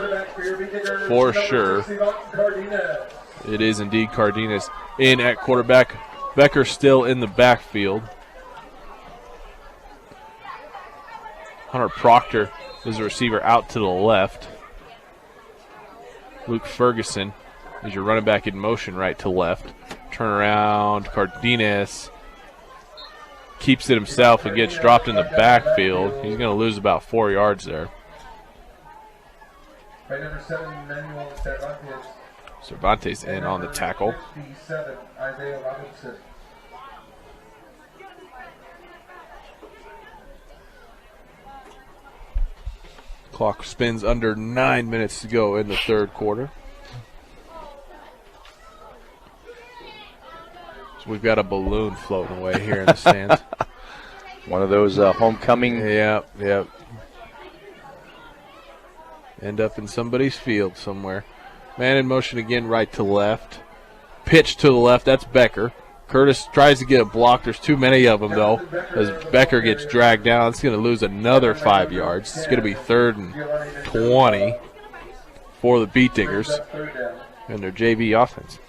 for sure. It is indeed Cardenas in at quarterback. Becker still in the backfield. Hunter Proctor is the receiver out to the left. Luke Ferguson is your running back in motion right to left. Turn around, Cardenas keeps it himself and gets dropped in the backfield. He's going to lose about 4 yards there. Number 7, Manuel Cervantes. Cervantes in on the tackle. 57, Isaiah Robinson. Clock spins under 9 minutes to go in the third quarter. So we've got a balloon floating away here in the stands. One of those homecoming. Yep. End up in somebody's field somewhere. Man in motion again, right to left. Pitch to the left, that's Becker. Curtis tries to get a block. There's too many of them, though, as Becker gets dragged down. It's going to lose another 5 yards. It's going to be 3rd and 20 for the Beat Diggers and their JV offense.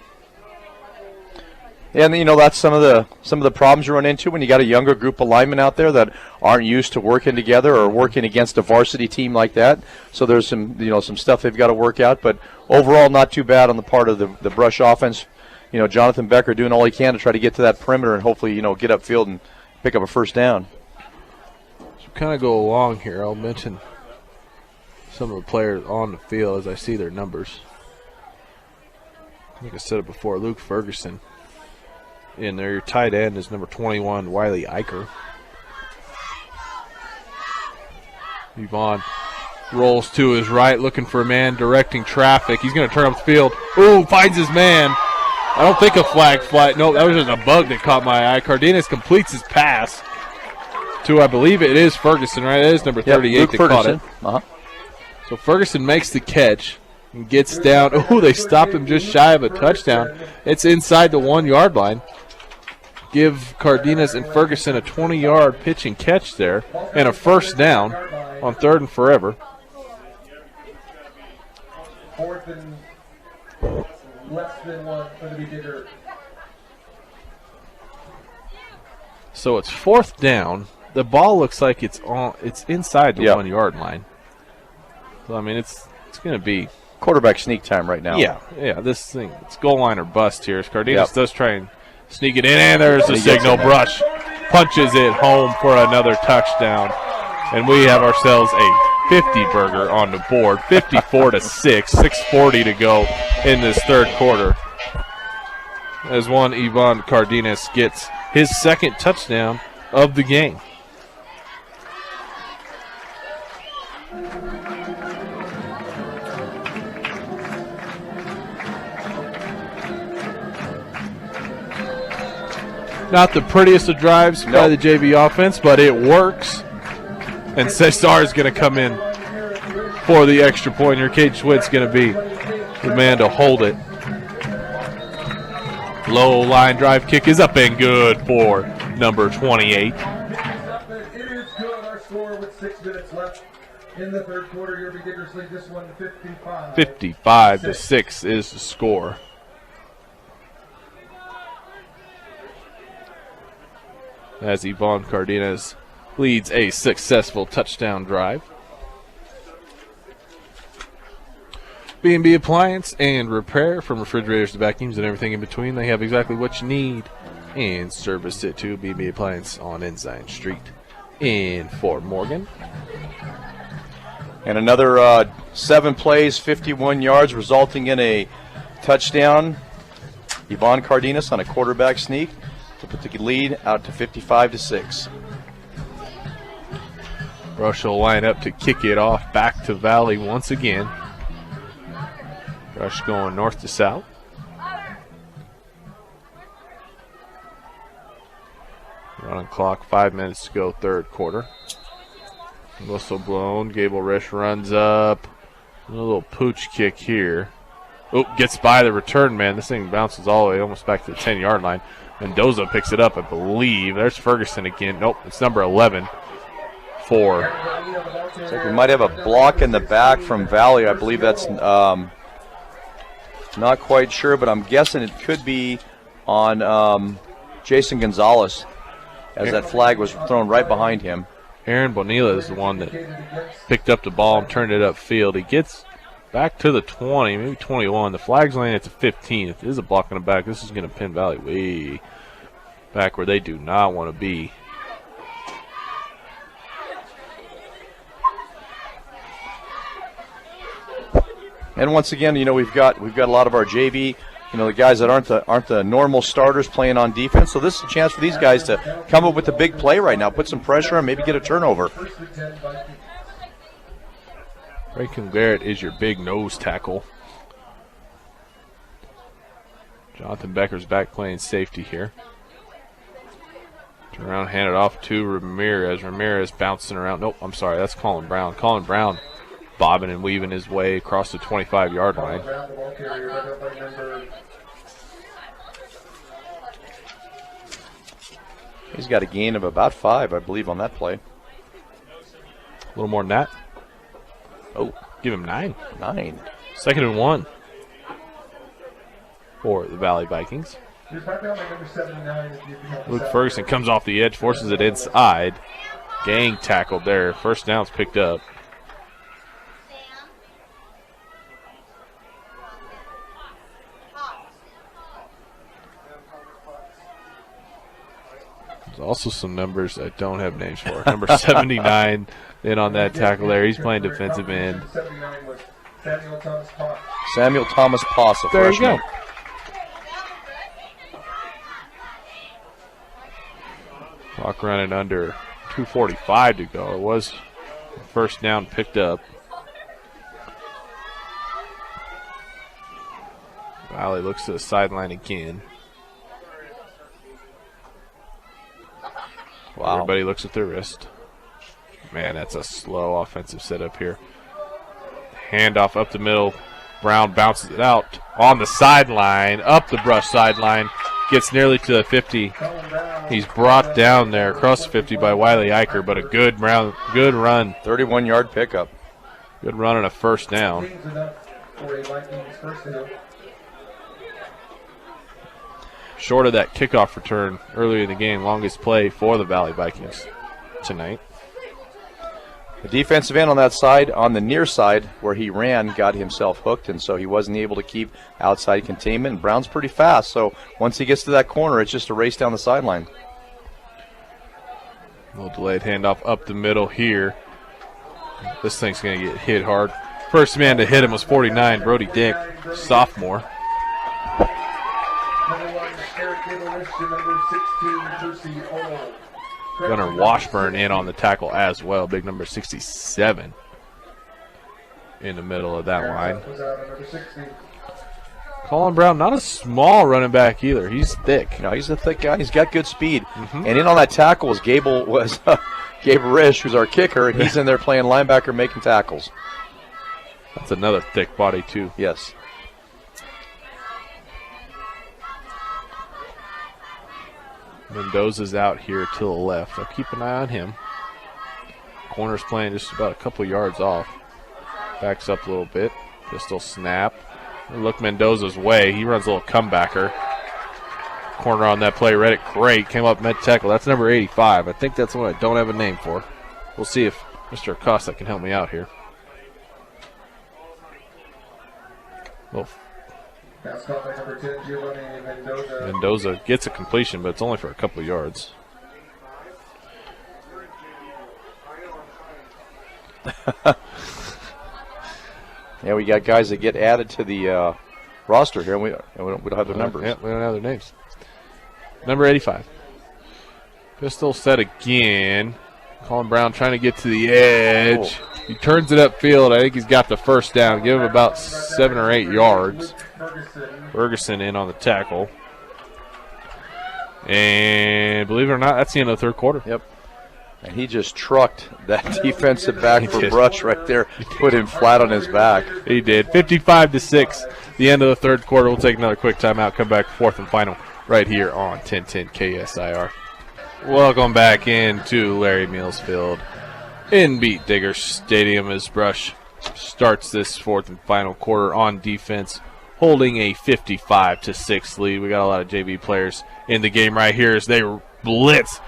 And that's some of the problems you run into when you got a younger group of linemen out there that aren't used to working together or working against a varsity team like that. So there's some stuff they've got to work out. But overall, not too bad on the part of the Brush offense. Jonathan Becker doing all he can to try to get to that perimeter and hopefully get upfield and pick up a first down. So kind of go along here. I'll mention some of the players on the field as I see their numbers. I think I said it before. Luke Ferguson in there. Your tight end is number 21, Wiley Eicher. Yvonne rolls to his right, looking for a man, directing traffic. He's going to turn up the field. Ooh, finds his man. I don't think a flag flight. No, that was just a bug that caught my eye. Cardenas completes his pass to, I believe it is Ferguson, right? It is number 38 Luke that Ferguson. Caught it. So Ferguson makes the catch and gets down. Oh, they stopped him just shy of a touchdown. It's inside the 1 yard line. Give Cardenas and Ferguson a 20-yard pitch and catch there and a first down on 3rd and forever. 4th and less than 1 for the Beat Digger. So it's 4th down. The ball looks like it's inside the 1 yard line. So I mean it's going to be quarterback sneak time right now. Yeah. This thing, it's goal line or bust here. As Cardenas does try and sneak it in, and there's the signal. Brush punches it home for another touchdown, and we have ourselves a 50-burger on the board, 54-6, 6:40 to go in this third quarter. As one Yvonne Cardenas gets his second touchdown of the game. Not the prettiest of drives by the JV offense, but it works. And Cesar is going to come in for the extra point here. Cade Schwidt's going to be the man to hold it. Low line drive kick is up and good for number 28. It is good. Our score with 6 minutes left in the third quarter. Your Beat Diggers lead this one 55. 55-6 is the score. As Yvonne Cardenas leads a successful touchdown drive. B&B Appliance and Repair, from refrigerators to vacuums and everything in between. They have exactly what you need and service it to. B&B Appliance on Ensign Street in Fort Morgan. And another 7 plays, 51 yards, resulting in a touchdown. Yvonne Cardenas on a quarterback sneak to put the lead out to 55-6. Brush will line up to kick it off back to Valley once again. Brush going north to south. Running clock, 5 minutes to go, third quarter. Whistle blown. Gable Risch runs up. A little pooch kick here. Oh, gets by the return man. This thing bounces all the way almost back to the 10-yard line. Mendoza picks it up, I believe. There's Ferguson again. Nope, it's number 11 for. Looks like we might have a block in the back from Valley. I believe that's not quite sure, but I'm guessing it could be on Jason Gonzalez, as that flag was thrown right behind him. Aaron Bonilla is the one that picked up the ball and turned it upfield. He gets back to the 20, maybe 21. The flag's laying at the 15. If it is a block in the back, this is going to pin Valley way back where they do not want to be. And once again, you know, we've got a lot of our JV, you know, the guys that aren't the normal starters playing on defense. So this is a chance for these guys to come up with a big play right now, put some pressure on, maybe get a turnover. Rankin Garrett is your big nose tackle. Jonathan Becker's back playing safety here. Turn around, hand it off to Ramirez. Ramirez bouncing around. Nope, I'm sorry, that's Colin Brown. Colin Brown bobbing and weaving his way across the 25-yard line. He's got a gain of about 5, I believe, on that play. A little more than that. Oh, give him 9. 9. 2nd and 1 for the Valley Vikings. Luke Ferguson comes off the edge, forces it inside. Gang tackled there. First down's picked up. There's also some numbers I don't have names for. Number 79 in on that tackle there. He's playing defensive end. Samuel Thomas Poss, a There you freshman. go. Clock running under 2:45 to go. It was first down picked up. Valley looks to the sideline again. Wow. Everybody looks at their wrist. Man, that's a slow offensive setup here. Handoff up the middle. Brown bounces it out on the sideline, up the Brush sideline. Gets nearly to the 50. He's brought down there across the 50 by Wiley Eicher, but a good run. 31-yard pickup. Good run and a first down. Short of that kickoff return earlier in the game, longest play for the Valley Vikings tonight. The defensive end on that side, on the near side where he ran, got himself hooked, and so he wasn't able to keep outside containment. And Brown's pretty fast, so once he gets to that corner, it's just a race down the sideline. A little delayed handoff up the middle here. This thing's going to get hit hard. First man to hit him was 49, Brody Dick, sophomore. Gunnar Washburn in on the tackle as well. Big number 67 in the middle of that line. Colin Brown, not a small running back either. He's thick. You know, he's a thick guy. He's got good speed. And in on that tackle was Gabe Risch, who's our kicker, and he's in there playing linebacker, making tackles. That's another thick body too. Yes. Mendoza's out here to the left. I'll keep an eye on him. Corner's playing just about a couple yards off. Backs up a little bit. Pistol snap. Look Mendoza's way. He runs a little comebacker. Corner on that play. Read it great. Came up mid tackle. That's number 85. I think that's one I don't have a name for. We'll see if Mr. Acosta can help me out here. Well, Mendoza gets a completion, but it's only for a couple of yards. Yeah, we got guys that get added to the roster here, and we don't have their numbers. Yeah, we don't have their names. Number 85. Pistol set again. Colin Brown trying to get to the edge. He turns it upfield. I think he's got the first down. Give him about 7 or 8 yards. Ferguson in on the tackle. And believe it or not, that's the end of the third quarter. Yep. And he just trucked that defensive back for Brush right there. Put him flat on his back. He did. 55-6, the end of the third quarter. We'll take another quick timeout. Come back, fourth and final, right here on 1010 KSIR. Welcome back into Larry Mills Field in Beat Digger Stadium as Brush starts this fourth and final quarter on defense, holding a 55-6 lead. We got a lot of JV players in the game right here as they blitz.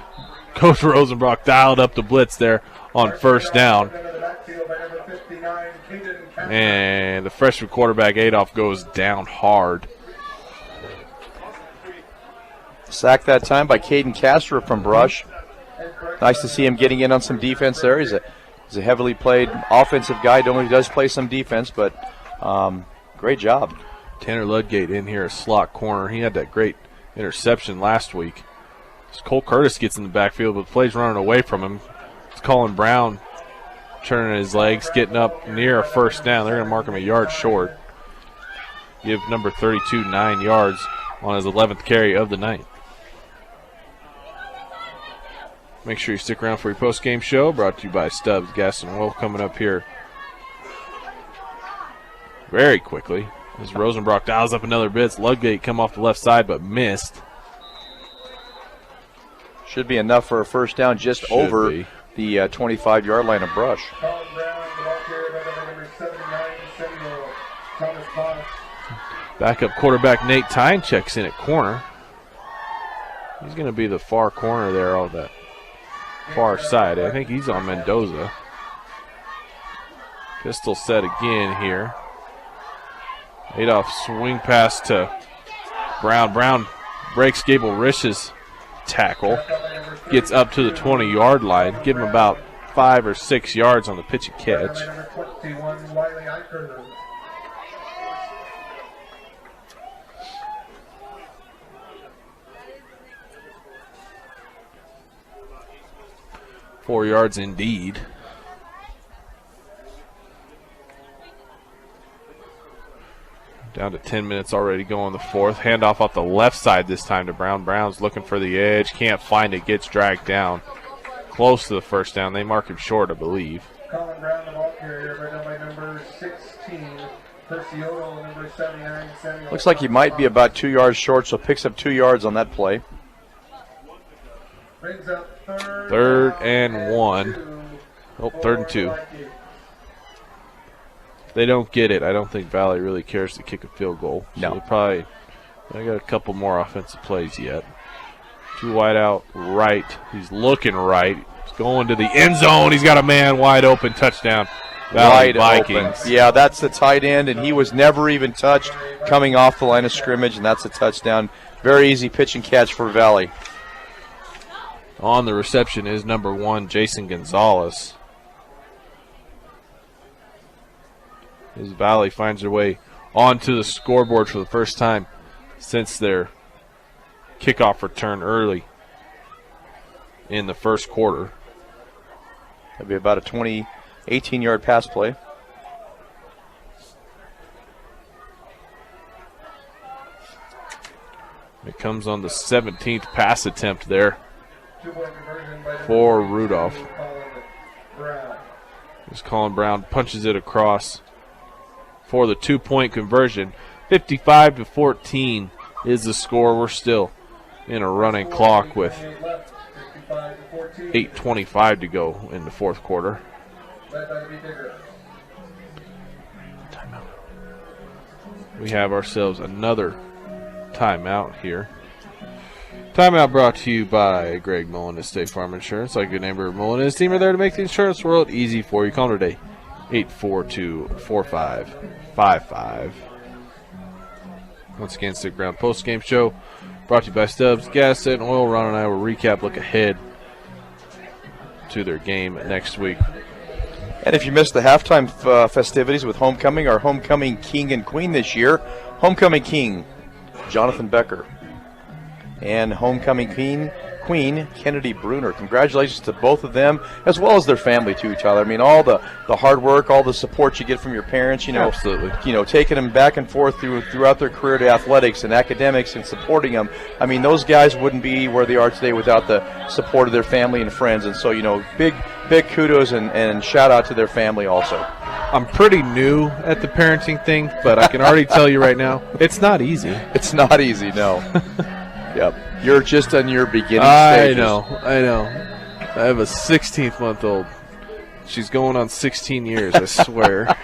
Coach Rosenbrock dialed up the blitz there on first down. And the freshman quarterback Adolph goes down hard. Sacked that time by Caden Castro from Brush. Nice to see him getting in on some defense there. He's a heavily played offensive guy. He does play some defense, but great job. Tanner Ludgate in here, a slot corner. He had that great interception last week. As Cole Curtis gets in the backfield, but the play's running away from him. It's Colin Brown turning his legs, getting up near a first down. They're going to mark him a yard short. Give number 32 9 yards on his 11th carry of the night. Make sure you stick around for your post-game show, brought to you by Stubbs Gas and Oil, coming up here very quickly. As Rosenbrock dials up another blitz, Ludgate come off the left side but missed. Should be enough for a first down just over the 25-yard line of Brush. Backup quarterback Nate Tyne checks in at corner. He's going to be the far corner there on that far side. I think he's on Mendoza. Pistol set again here. Adolph swing pass to Brown. Brown breaks Gable Rish's tackle. Gets up to the 20-yard line. Give him about 5 or 6 yards on the pitch and catch. Four yards indeed. Down to 10 minutes already going the fourth. Handoff off the left side this time to Brown. Brown's looking for the edge. Can't find it. Gets dragged down. Close to the first down. They mark him short, I believe. Colin Brown, the ball carrier, by number 16. Perciolo, number 79. Samuel. Looks like he might be about 2 yards short, so picks up 2 yards on that play. Brings up Third and 1. Oh, 3rd and 2. If they don't get it, I don't think Valley really cares to kick a field goal. No. So they got a couple more offensive plays yet. Two wide out right. He's looking right. He's going to the end zone. He's got a man wide open. Touchdown. Valley Vikings. Open. Yeah, that's the tight end, and he was never even touched coming off the line of scrimmage, and that's a touchdown. Very easy pitch and catch for Valley. On the reception is number 1, Jason Gonzalez. As Valley finds their way onto the scoreboard for the first time since their kickoff return early in the first quarter. That'll be about a 18-yard pass play. It comes on the 17th pass attempt there for Rudolph. As Colin Brown punches it across for the 2-point conversion. 55-14 is the score. We're still in a running clock with 8:25 to go in the fourth quarter. Timeout. We have ourselves another timeout here. Timeout brought to you by Greg Mullen at State Farm Insurance. Like your neighbor Mullen and his team are there to make the insurance world easy for you. Call them today, 842-4555. Once again, stick around. Post-game show brought to you by Stubbs Gas and Oil. Ron and I will recap, look ahead to their game next week. And if you missed the halftime festivities with Homecoming, our Homecoming King and Queen this year, Homecoming King, Jonathan Becker, and Homecoming Queen, Kennedy Bruner. Congratulations to both of them, as well as their family too, Tyler. I mean, all the hard work, all the support you get from your parents, Absolutely. Taking them back and forth throughout their career to athletics and academics and supporting them. I mean, those guys wouldn't be where they are today without the support of their family and friends. And so, big kudos and shout out to their family also. I'm pretty new at the parenting thing, but I can already tell you right now, it's not easy. It's not easy, no. Yep. You're just on your beginning I stages. know. I have a 16-month-old. She's going on 16 years, I swear.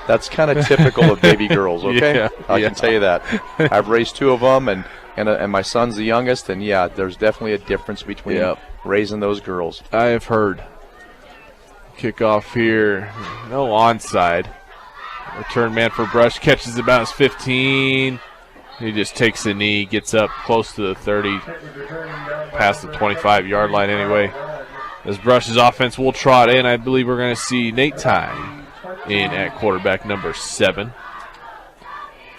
That's kind of typical of baby girls, okay? Yeah, I can tell you that. I've raised 2 of them, and my son's the youngest, and, yeah, there's definitely a difference between raising those girls. I have heard. Kickoff here. No onside. Return man for Brush. Catches about his 15. He just takes a knee, gets up close to the 30, past the 25-yard line anyway. As Brush's offense will trot in, I believe we're going to see Nate Tyne in at quarterback number 7.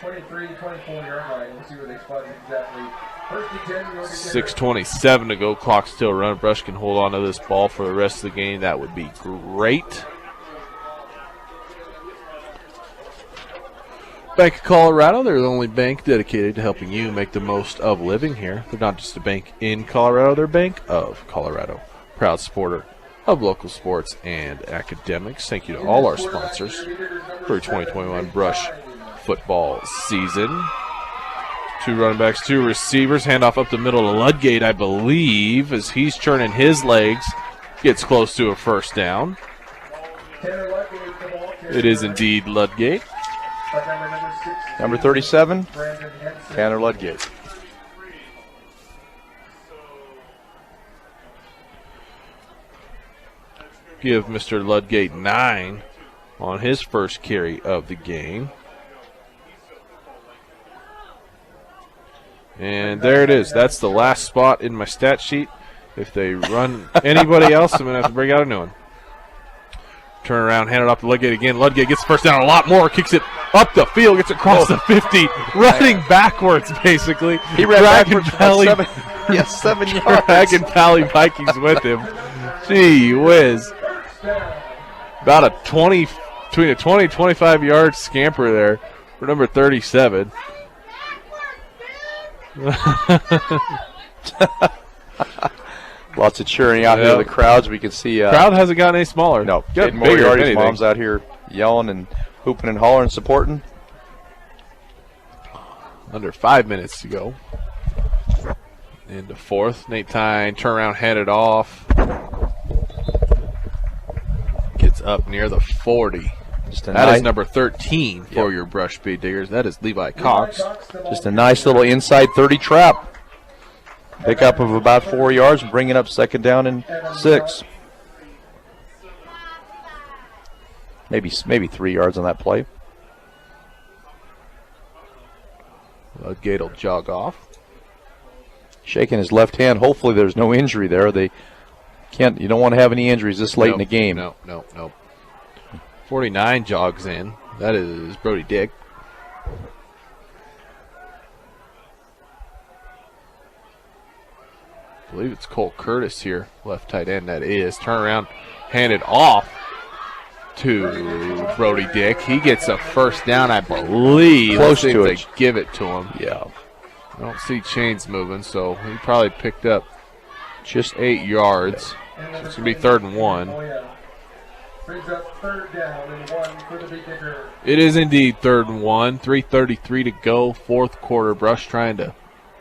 23, 24-yard line. We'll see where they spot it exactly. First and 10, we'll get 6:27 to go. Clock still running. Brush can hold on to this ball for the rest of the game. That would be great. Bank of Colorado, they're the only bank dedicated to helping you make the most of living here. They're not just a bank in Colorado, they're Bank of Colorado. Proud supporter of local sports and academics. Thank you to all our sponsors for 2021 Brush football season. 2 running backs, 2 receivers. Handoff up the middle to Ludgate, I believe, as he's turning his legs. Gets close to a first down. It is indeed Ludgate. Number 37, Tanner Ludgate. Give Mr. Ludgate 9 on his first carry of the game. And there it is. That's the last spot in my stat sheet. If they run anybody else, I'm going to have to bring out a new one. Turn around, hand it off to Ludgate again. Ludgate gets the first down a lot more, kicks it up the field, gets across the 50, running backwards, basically. He ran backwards about 7 yards. Dragon Valley Vikings with him. Gee whiz. About a 20, between a 20 and 25-yard scamper there for number 37. Lots of cheering out here in the crowds. We can see. Crowd hasn't gotten any smaller. No, getting bigger. Moriarty's Mom's out here yelling and hooping and hollering, supporting. Under 5 minutes to go. Into 4th. Nate Tyne, turn around, hand it off. Gets up near the 40. That is number 13 for your Brush Speed Diggers. That is Levi Cox. Just a nice little inside 30 trap. Pickup of about 4 yards and bringing up second down and 6. Maybe 3 yards on that play. Ludgate will jog off. Shaking his left hand. Hopefully there's no injury there. You don't want to have any injuries this late in the game. No. 49 jogs in. That is Brody Dick. I believe it's Cole Curtis here, left tight end. That is. Turn around, hand it off to Brody Dick. He gets a first down, I believe. Close to it. They give it to him. Yeah. I don't see chains moving, so he probably picked up just 8 yards. So it's going to be 3rd and 1. brings up 3rd down and 1 for the Big Digger. It is indeed 3rd and 1. 3:33 to go, 4th quarter. Brush trying to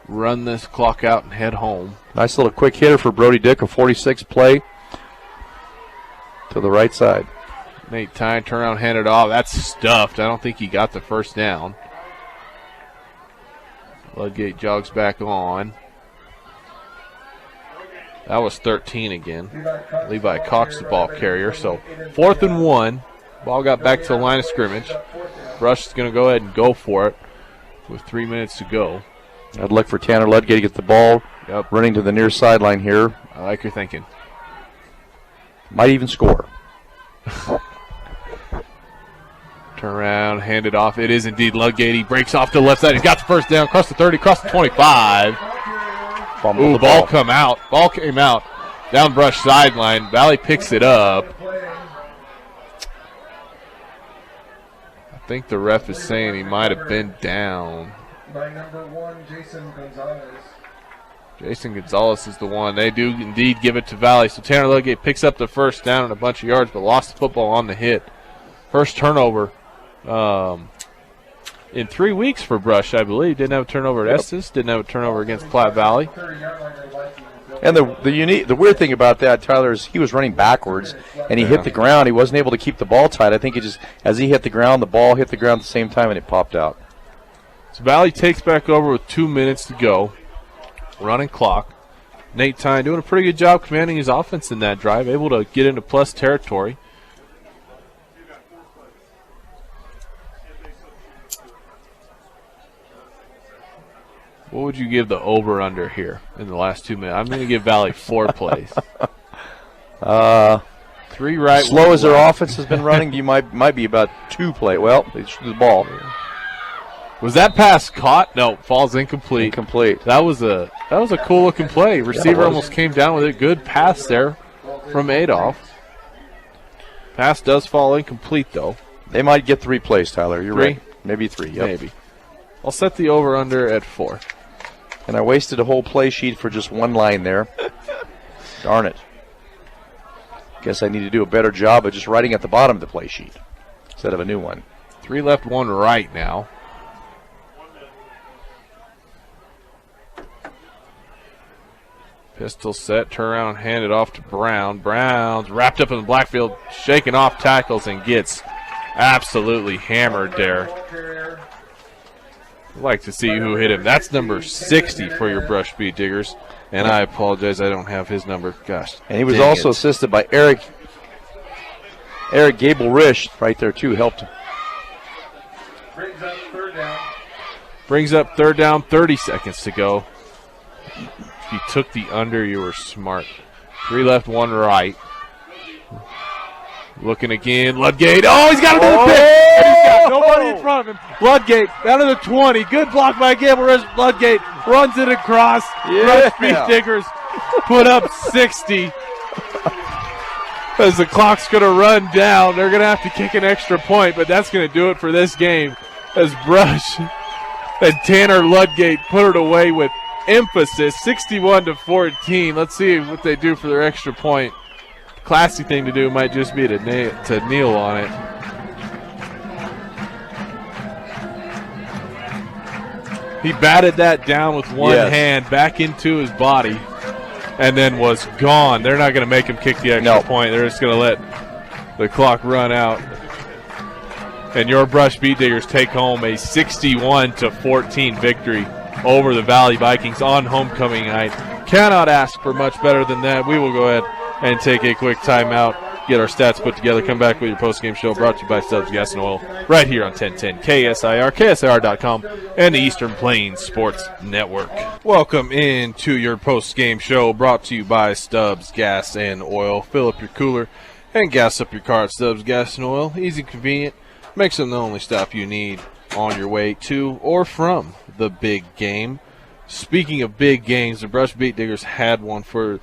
run this clock out and head home. Nice little quick hitter for Brody Dick, a 46 play to the right side. Nate Tyne, turn around, hand it off. That's stuffed. I don't think he got the first down. Ludgate jogs back on. That was 13 again. Levi Cox, the ball carrier. So 4th and 1. Ball got back to the line of scrimmage. Brush is going to go ahead and go for it with 3 minutes to go. I'd look for Tanner Ludgate to get the ball running to the near sideline here. I like your thinking. Might even score. Turn around, hand it off. It is indeed Ludgate. He breaks off to the left side. He's got the first down, across the 30, across the 25. Ooh, ball come out. Ball came out. Down brush sideline. Valley picks it up. I think the ref is saying he might have been down. By number 1, Jason Gonzalez. Jason Gonzalez is the one. They do indeed give it to Valley. So Tanner Ludgate picks up the first down and a bunch of yards, but lost the football on the hit. First turnover in 3 weeks for Brush, I believe. Didn't have a turnover at Estes. Didn't have a turnover against Platte Valley. And the weird thing about that, Tyler, is he was running backwards, and he hit the ground. He wasn't able to keep the ball tight. I think as he hit the ground, the ball hit the ground at the same time, and it popped out. So Valley takes back over with 2 minutes to go. Running clock. Nate Tyne doing a pretty good job commanding his offense in that drive, able to get into plus territory. What would you give the over-under here in the last 2 minutes? I'm going to give Valley 4 plays. 3 right. Slow as their offense has been running, you might be about 2 play. Well, they shoot the ball. Was that pass caught? No, falls incomplete. Incomplete. That was a cool looking play. Receiver almost came down with a good pass there from Adolph. Pass does fall incomplete though. They might get 3 plays, Tyler. You're 3? right. Maybe 3. Yep. Maybe. I'll set the over under at 4. And I wasted a whole play sheet for just 1 line there. Darn it. Guess I need to do a better job of just writing at the bottom of the play sheet instead of a new one. 3 left, 1 right now. Pistol set, turn around, hand it off to Brown. Brown's wrapped up in the backfield, shaking off tackles and gets absolutely hammered there. I'd like to see who hit him. That's number 60 for your Brush Beat Diggers. And I apologize, I don't have his number. Gosh. And he was also assisted by Eric Gable-Risch right there too, helped him. Brings up 3rd down. Brings up 3rd down, 30 seconds to go. If you took the under, you were smart. 3 left, 1 right. Looking again, Ludgate. Oh, he's got another pick. And he's got nobody in front of him. Ludgate down to the 20. Good block by Gable-Risch. Ludgate runs it across. Brush Beat Diggers put up 60. As the clock's going to run down, they're going to have to kick an extra point, but that's going to do it for this game. As Brush and Tanner Ludgate put it away with emphasis, 61-14. Let's see what they do for their extra point. Classy thing to do might just be to kneel on it. He batted that down with one hand back into his body and then was gone. They're not going to make him kick the extra point. They're just going to let the clock run out. And your Brush Beat Diggers take home a 61-14 victory over the Valley Vikings on homecoming night. Cannot ask for much better than that. We will go ahead and take a quick timeout, get our stats put together, come back with your postgame show brought to you by Stubbs Gas and Oil right here on 1010 KSIR, KSIR.com, and the Eastern Plains Sports Network. Welcome into your postgame show brought to you by Stubbs Gas and Oil. Fill up your cooler and gas up your car at Stubbs Gas and Oil. Easy, convenient, makes them the only stop you need on your way to or from the big game. Speaking of big games, the Brush Beat Diggers had one for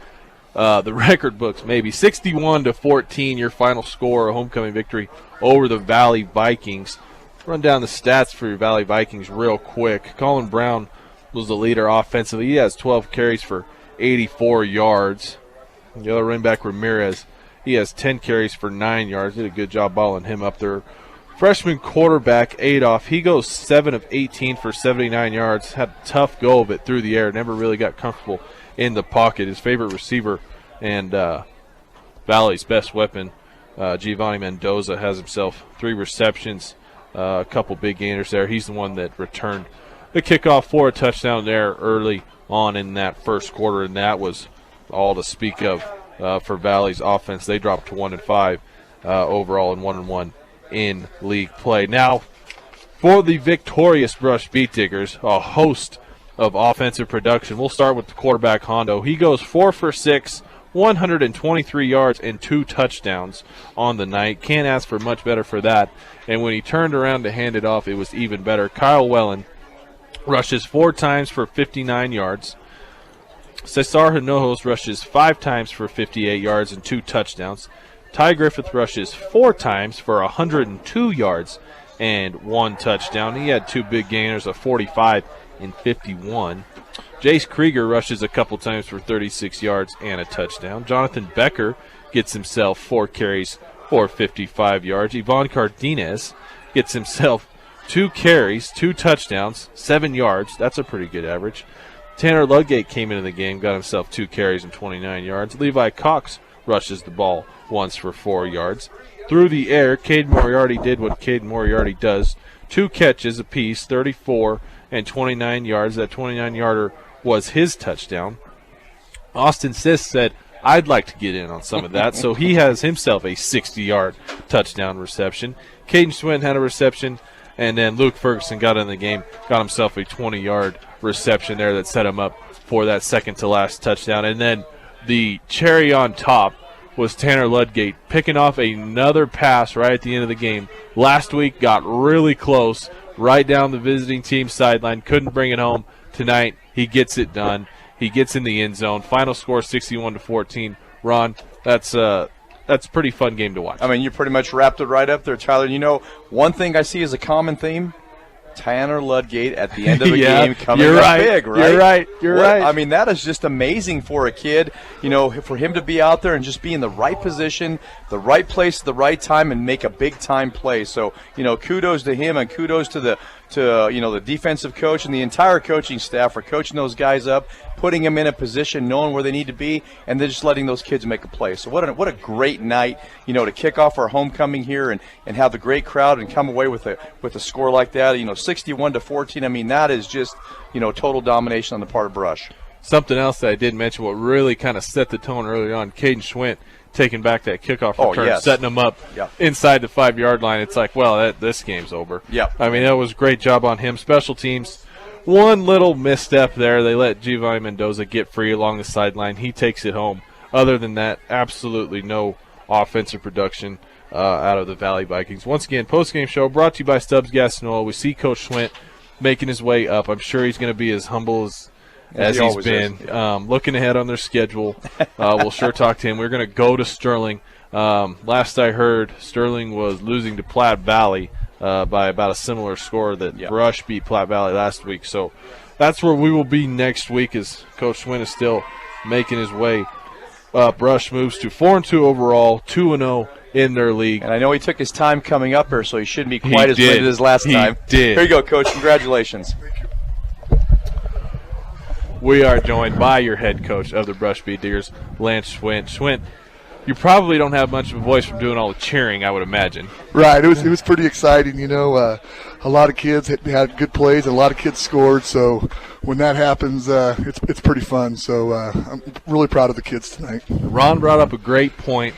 the record books, maybe 61-14, your final score, a homecoming victory over the Valley Vikings. Run down the stats for your Valley Vikings real quick. Colin Brown was the leader offensively. He has 12 carries for 84 yards. The other running back, Ramirez, he has 10 carries for 9 yards. Did a good job balling him up there. Freshman quarterback, Adolph, he goes 7 of 18 for 79 yards. Had a tough go of it through the air. Never really got comfortable in the pocket. His favorite receiver and Valley's best weapon, Giovanni Mendoza, has himself 3 receptions, a couple big gainers there. He's the one that returned the kickoff for a touchdown there early on in that first quarter, and that was all to speak of for Valley's offense. They dropped to 1-5 overall and 1-1 in league play. Now, for the victorious Brush Beat Diggers, a host of offensive production. We'll start with the quarterback, Hondo. He goes 4 for 6, 123 yards and 2 touchdowns on the night. Can't ask for much better for that. And when he turned around to hand it off, it was even better. Kyle Wellen rushes 4 times for 59 yards. Cesar Hinojos rushes 5 times for 58 yards and 2 touchdowns. Ty Griffith rushes 4 times for 102 yards and 1 touchdown. He had 2 big gainers of 45 and 51. Jace Krieger rushes a couple times for 36 yards and a touchdown. Jonathan Becker gets himself 4 carries for 55 yards. Ivan Cardenas gets himself 2 carries, 2 touchdowns, 7 yards. That's a pretty good average. Tanner Ludgate came into the game, got himself 2 carries and 29 yards. Levi Cox rushes the ball once for 4 yards. Through the air, Cade Moriarty did what Cade Moriarty does. 2 catches apiece, 34 and 29 yards. That 29-yarder was his touchdown. Austin Sisk said, I'd like to get in on some of that, so he has himself a 60-yard touchdown reception. Caden Swinton had a reception, and then Luke Ferguson got in the game, got himself a 20-yard reception there that set him up for that second-to-last touchdown. And then the cherry on top was Tanner Ludgate picking off another pass right at the end of the game. Last week got really close, right down the visiting team sideline, couldn't bring it home. Tonight he gets it done. He gets in the end zone. Final score 61-14. Ron, that's a pretty fun game to watch. I mean, you pretty much wrapped it right up there, Tyler. You know, one thing I see as a common theme, Tanner Ludgate at the end of the game coming up big, right? You're right. I mean, that is just amazing for a kid, you know, for him to be out there and just be in the right position, the right place at the right time, and make a big-time play. So, you know, kudos to him and kudos to the defensive coach and the entire coaching staff for coaching those guys up, putting them in a position, knowing where they need to be, and then just letting those kids make a play. So what a great night, you know, to kick off our homecoming here and have the great crowd and come away with a score like that, you know, 61-14. I mean, that is just, you know, total domination on the part of Brush. Something else that I did mention, what really kind of set the tone early on, Caden Schwint taking back that kickoff return, setting them up inside the 5-yard line. It's like, well, this game's over. Yeah. I mean, that was a great job on him. Special teams, one little misstep there. They let Giovanni Mendoza get free along the sideline. He takes it home. Other than that, absolutely no offensive production out of the Valley Vikings. Once again, postgame show brought to you by Stubbs Gas and Oil. We see Coach Schwint making his way up. I'm sure he's going to be as humble as he's been. Looking ahead on their schedule, we'll sure talk to him. We're going to go to Sterling. Last I heard, Sterling was losing to Platte Valley by about a similar score that Brush beat Platte Valley last week. So that's where we will be next week as Coach Schwint is still making his way. Brush moves to 4-2 overall, 2-0 in their league. And I know he took his time coming up here, so he shouldn't be quite as winded as last time. He did. Here you go, Coach. Congratulations. We are joined by your head coach of the Brush Beat Diggers, Lance Schwint. Schwint, you probably don't have much of a voice from doing all the cheering, I would imagine. Right. It was pretty exciting. You know, a lot of kids had good plays and a lot of kids scored. So when that happens, it's pretty fun. So I'm really proud of the kids tonight. Ron brought up a great point.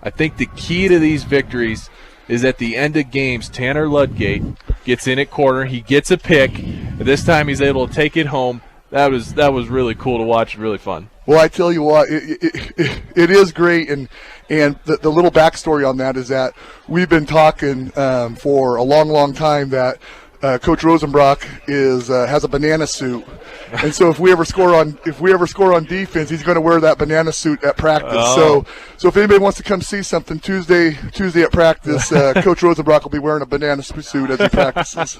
I think the key to these victories is at the end of games, Tanner Ludgate gets in at corner. He gets a pick. This time he's able to take it home. That was really cool to watch and really fun. Well, I tell you what, it is great, and the little backstory on that is that we've been talking for a long time that Coach Rosenbrock has a banana suit, and so if we ever score on defense, he's going to wear that banana suit at practice. Oh. So if anybody wants to come see something Tuesday at practice, Coach Rosenbrock will be wearing a banana suit as he practices.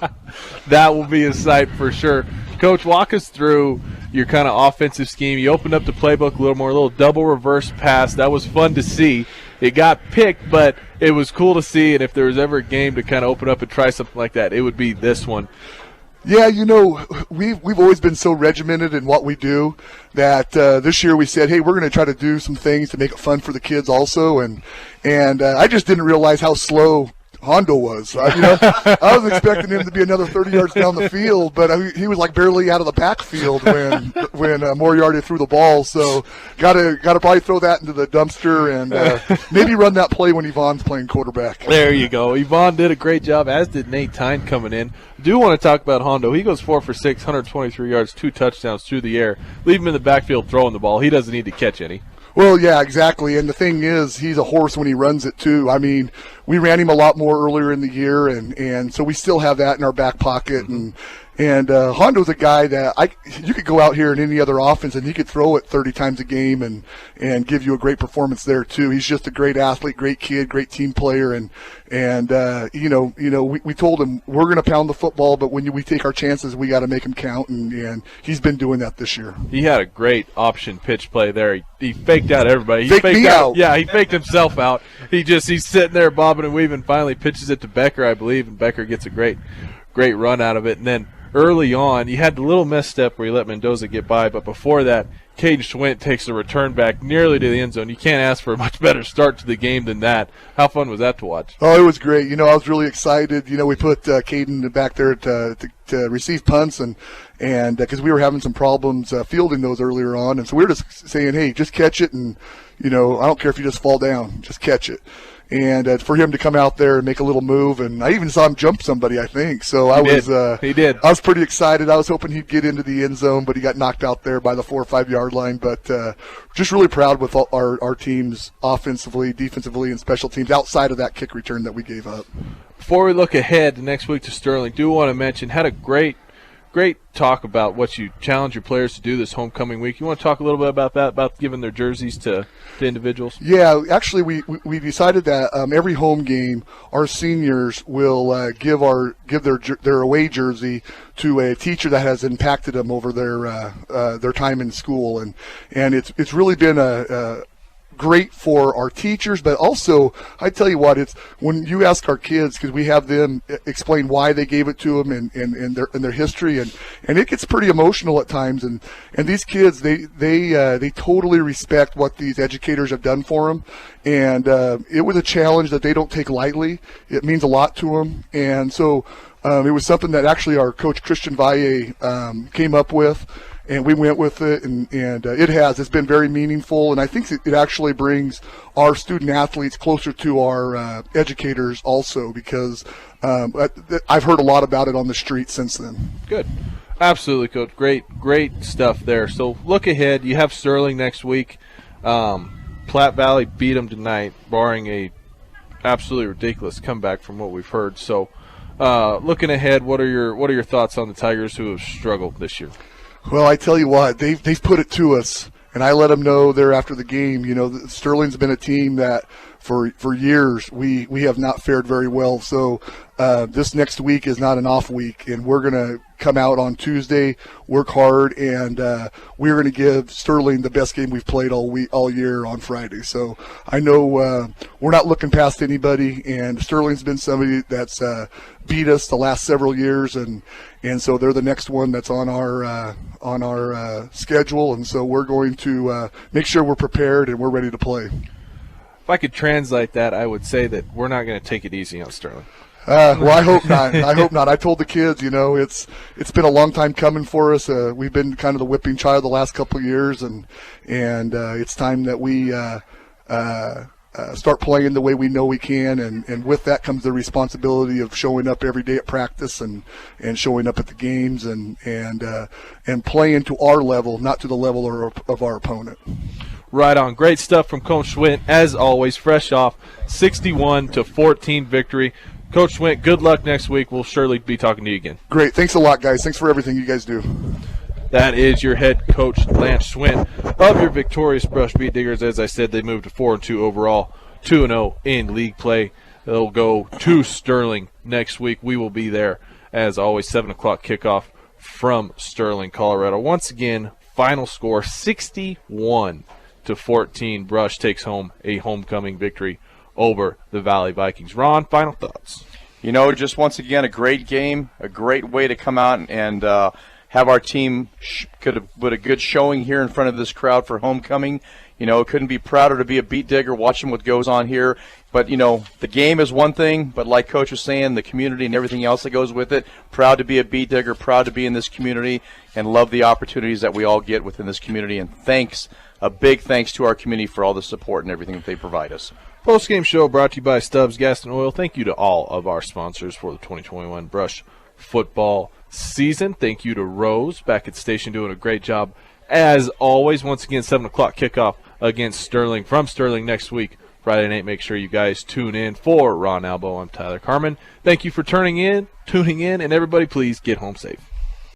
That will be a sight for sure. Coach, walk us through your kind of offensive scheme. You opened up the playbook a little double reverse pass. That was fun to see. It got picked, but it was cool to see, and if there was ever a game to kind of open up and try something like that, it would be this one. Yeah, you know, we've always been so regimented in what we do that this year we said, hey, we're going to try to do some things to make it fun for the kids also, and I just didn't realize how slow Hondo was. I was expecting him to be another 30 yards down the field, but he was like barely out of the backfield when Moriarty threw the ball. So got to probably throw that into the dumpster and maybe run that play when Yvonne's playing quarterback. There you go. Yvonne did a great job, as did Nate Tyne coming in. Do want to talk about Hondo. He goes 4 for 6, 123 yards, 2 touchdowns through the air. Leave him in the backfield throwing the ball. He doesn't need to catch any. Well, yeah, exactly. And the thing is, he's a horse when he runs it too. I mean, we ran him a lot more earlier in the year, and so we still have that in our back pocket. And Hondo's a guy that you could go out here in any other offense and he could throw it 30 times a game and give you a great performance there too. He's just a great athlete, great kid, great team player, and we told him we're going to pound the football, but when we take our chances, we got to make them count, and he's been doing that this year. He had a great option pitch play there. He faked out everybody. He faked me out. Yeah, he faked himself out. He's sitting there bobbing and weaving. Finally pitches it to Becker, I believe, and Becker gets a great run out of it. And then early on, you had the little misstep where you let Mendoza get by, but before that, Caden Schwint takes a return back nearly to the end zone. You can't ask for a much better start to the game than that. How fun was that to watch? Oh, it was great. I was really excited. We put Caden back there to receive punts and because we were having some problems fielding those earlier on, and so we were just saying, hey, just catch it, and I don't care if you just fall down, just catch it. And for him to come out there and make a little move, and I even saw him jump somebody, I think. So he did. I was pretty excited. I was hoping he'd get into the end zone, but he got knocked out there by the 4 or 5 yard line. But just really proud with our teams offensively, defensively, and special teams outside of that kick return that we gave up. Before we look ahead to next week to Sterling, do want to mention, had a great talk about what you challenge your players to do this homecoming week. You want to talk a little bit about that, about giving their jerseys to individuals? Yeah, actually we decided that every home game our seniors will give their away jersey to a teacher that has impacted them over their time in school, and it's really been a great for our teachers, but also I tell you what, it's when you ask our kids, because we have them explain why they gave it to them and their history, and it gets pretty emotional at times, and these kids they totally respect what these educators have done for them, and it was a challenge that they don't take lightly. It means a lot to them, and so it was something that actually our coach Christian Valle came up with. And we went with it, and it's been very meaningful, and I think it actually brings our student athletes closer to our educators also, because I've heard a lot about it on the street since then. Good. Absolutely, Coach. Great stuff there. So look ahead. You have Sterling next week. Platte Valley beat them tonight, barring a absolutely ridiculous comeback from what we've heard. So looking ahead, what are your thoughts on the Tigers who have struggled this year? Well, I tell you what, they've put it to us, and I let them know there after the game. Sterling's been a team that for years we have not fared very well. So this next week is not an off week, and we're going to come out on Tuesday, work hard, and we're going to give Sterling the best game we've played all year on Friday. So I know we're not looking past anybody, and Sterling's been somebody that's beat us the last several years, and so they're the next one that's on our schedule, and so we're going to make sure we're prepared and we're ready to play. If I could translate that, I would say that we're not going to take it easy on Sterling. Well, I hope not. I told the kids, it's been a long time coming for us. We've been kind of the whipping child the last couple of years, and it's time that we start playing the way we know we can, and with that comes the responsibility of showing up every day at practice and showing up at the games and playing to our level, not to the level of our opponent. Right on. Great stuff from Coach Schwint, as always, fresh off 61-14 victory. Coach Schwint, good luck next week. We'll surely be talking to you again. Great. Thanks a lot, guys. Thanks for everything you guys do. That is your head coach, Lance Schwint, of your victorious Brush Beat Diggers. As I said, they moved to 4-2 overall, 2-0 in league play. They'll go to Sterling next week. We will be there, as always, 7 o'clock kickoff from Sterling, Colorado. Once again, final score 61-14. Brush takes home a homecoming victory over the Valley Vikings. Ron, final thoughts? Just once again, a great game, a great way to come out and have our team could have put a good showing here in front of this crowd for homecoming. Couldn't be prouder to be a beat digger watching what goes on here. But, the game is one thing, but like Coach was saying, the community and everything else that goes with it, proud to be a beat digger, proud to be in this community, and love the opportunities that we all get within this community. And a big thanks to our community for all the support and everything that they provide us. Post-game show brought to you by Stubbs Gas and Oil. Thank you to all of our sponsors for the 2021 Brush football season. Thank you to Rose back at the station doing a great job as always. Once again, 7 o'clock kickoff against Sterling from Sterling next week, Friday night. Make sure you guys tune in for Raw and Elbow. I'm Tyler Carmen. Thank you for tuning in, and everybody please get home safe.